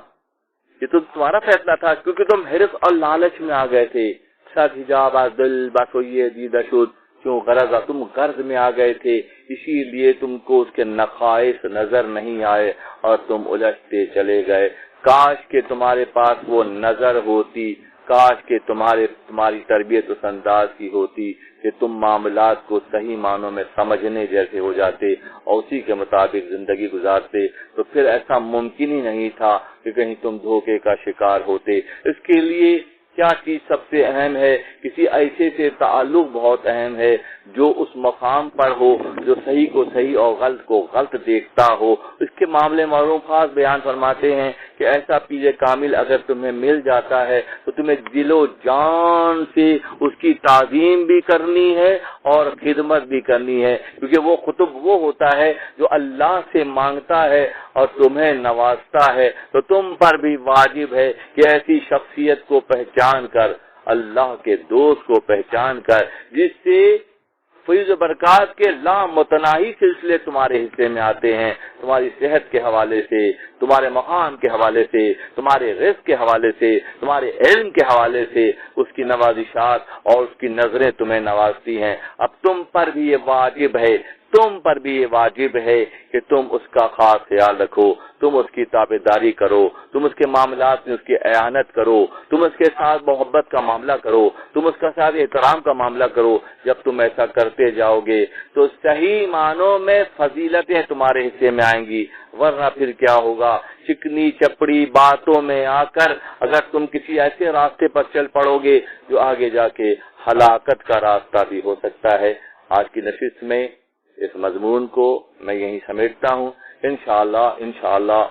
یہ تو تمہارا فیصلہ تھا، کیونکہ تم حرص اور لالچ میں آ گئے تھے۔ ساتھ حجاب دل باسوئیے دیدہ شد کیوں غرض، تم غرض میں آ گئے تھے، اسی لیے تم کو اس کے نقائص نظر نہیں آئے اور تم الجھتے چلے گئے۔ کاش کہ تمہارے پاس وہ نظر ہوتی، کاش کہ تمہاری تربیت اس انداز کی ہوتی کہ تم معاملات کو صحیح معنوں میں سمجھنے جیسے ہو جاتے اور اسی کے مطابق زندگی گزارتے، تو پھر ایسا ممکن ہی نہیں تھا کہ کہیں تم دھوکے کا شکار ہوتے۔ اس کے لیے کیا چیز سب سے اہم ہے؟ کسی ایسے سے تعلق بہت اہم ہے جو اس مقام پر ہو، جو صحیح کو صحیح اور غلط کو غلط دیکھتا ہو۔ اس کے معاملے معروف خاص بیان فرماتے ہیں کہ ایسا پیر کامل اگر تمہیں مل جاتا ہے تو تمہیں دل و جان سے اس کی تعظیم بھی کرنی ہے اور خدمت بھی کرنی ہے، کیونکہ وہ قطب وہ ہوتا ہے جو اللہ سے مانگتا ہے اور تمہیں نوازتا ہے۔ تو تم پر بھی واجب ہے کہ ایسی شخصیت کو پہچان کر، اللہ کے دوست کو پہچان کر، جس سے فیض و برکات کے لامتناہی سلسلے تمہارے حصے میں آتے ہیں، تمہاری صحت کے حوالے سے، تمہارے مقام کے حوالے سے، تمہارے رزق کے حوالے سے، تمہارے علم کے حوالے سے، اس کی نوازشات اور اس کی نظریں تمہیں نوازتی ہیں۔ اب تم پر بھی یہ واجب ہے کہ تم اس کا خاص خیال رکھو، تم اس کی تابعداری کرو، تم اس کے معاملات میں اس کی اعانت کرو، تم اس کے ساتھ محبت کا معاملہ کرو، تم اس کا ساتھ احترام کا معاملہ کرو۔ جب تم ایسا کرتے جاؤ گے تو صحیح معنوں میں فضیلتیں تمہارے حصے میں آئیں گی، ورنہ پھر کیا ہوگا؟ چکنی چپڑی باتوں میں آ کر اگر تم کسی ایسے راستے پر چل پڑو گے جو آگے جا کے ہلاکت کا راستہ بھی ہو سکتا ہے۔ آج کی نشست میں اس مضمون کو میں یہیں سمیٹتا ہوں۔ انشاءاللہ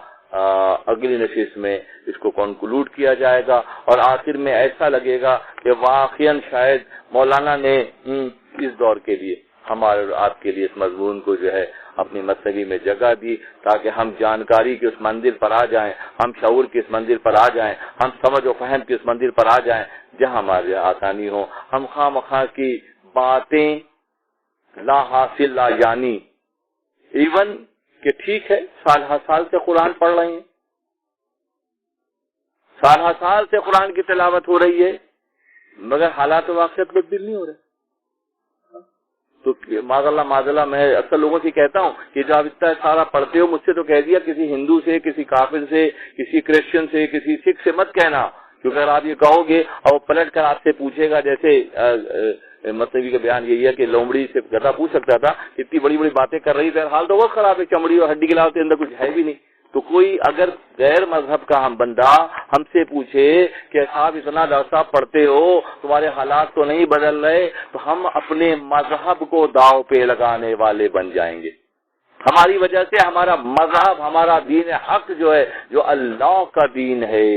اگلی نشست میں اس کو کنکلوڈ کیا جائے گا، اور آخر میں ایسا لگے گا کہ واقعاً شاید مولانا نے اس دور کے لیے ہمارے اور آپ کے لیے اس مضمون کو جو ہے اپنی مصنوی میں جگہ دی، تاکہ ہم جانکاری کے اس منزل پر آ جائیں، ہم شعور کے اس منزل پر آ جائیں، ہم سمجھ و فہم کے اس منزل پر آ جائیں جہاں ہمارے آسانی ہو۔ ہم خواہ مخواہ کی باتیں لا حاصل لا یعنی، ایون کہ ٹھیک ہے سال ہر سال سے قرآن پڑھ رہے ہیں، سال ہر سال سے قرآن کی تلاوت ہو رہی ہے، مگر حالات و واقعات تبدیل نہیں ہو رہے۔ تو معاذ اللہ میں اکثر لوگوں سے کہتا ہوں کہ جو آپ اتنا سارا پڑھتے ہو، مجھ سے تو کہہ دیا کسی ہندو سے، کسی کافر سے، کسی کرسچن سے، کسی سکھ سے مت کہنا، کیونکہ اگر آپ یہ کہو گے اور وہ پلٹ کر آپ سے پوچھے گا، جیسے مصنوی کا بیان یہی ہے کہ لومڑی سے گدھا پوچھ سکتا تھا، اتنی بڑی بڑی باتیں کر رہی تھی، حال تو بہت خراب ہے، چمڑی اور ہڈی کے علاوہ اندر کچھ ہے بھی نہیں۔ تو کوئی اگر غیر مذہب کا ہم بندہ ہم سے پوچھے کہ صاحب اتنا درسہ پڑھتے ہو، تمہارے حالات تو نہیں بدل رہے، تو ہم اپنے مذہب کو داؤ پہ لگانے والے بن جائیں گے۔ ہماری وجہ سے ہمارا مذہب، ہمارا دین حق جو ہے، جو اللہ کا دین ہے،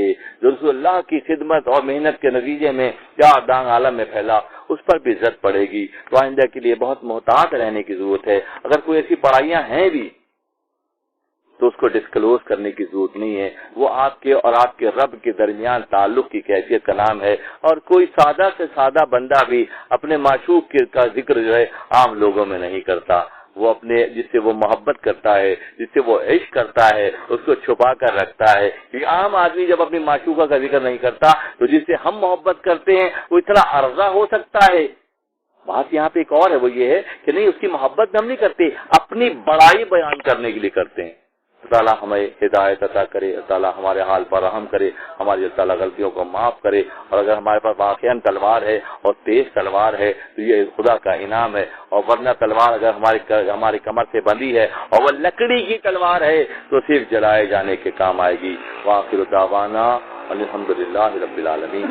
جو رسول اللہ کی خدمت اور محنت کے نتیجے میں کیا دانگ عالم میں پھیلا، اس پر بھی زد پڑے گی۔ تو آئندہ کے لیے بہت محتاط رہنے کی ضرورت ہے۔ اگر کوئی ایسی پڑھائیاں ہیں بھی تو اس کو ڈسکلوز کرنے کی ضرورت نہیں ہے، وہ آپ کے اور آپ کے رب کے درمیان تعلق کی کیفیت کا نام ہے۔ اور کوئی سادہ سے سادہ بندہ بھی اپنے معشوق کا ذکر جو ہے عام لوگوں میں نہیں کرتا، وہ اپنے جس سے وہ محبت کرتا ہے، جس سے وہ عشق کرتا ہے، اس کو چھپا کر رکھتا ہے۔ یہ عام آدمی جب اپنی معشوقہ کا ذکر نہیں کرتا تو جس سے ہم محبت کرتے ہیں وہ اتنا عرضہ ہو سکتا ہے۔ بات یہاں پہ ایک اور ہے، وہ یہ ہے کہ نہیں، اس کی محبت ہم نہیں کرتے، اپنی بڑائی بیان کرنے کے لیے کرتے ہیں۔ اللہ تعالیٰ ہمیں ہدایت عطا کرے، اللہ تعالیٰ ہمارے حال پر رحم کرے، ہماری اللہ تعالیٰ غلطیوں کو معاف کرے، اور اگر ہمارے پاس واقعاً تلوار ہے اور تیز تلوار ہے تو یہ خدا کا انعام ہے، اور ورنہ تلوار اگر ہماری کمر سے بندھی ہے اور وہ لکڑی کی تلوار ہے تو صرف جلائے جانے کے کام آئے گی۔ وآخر دعوانا الحمدللہ رب العالمین۔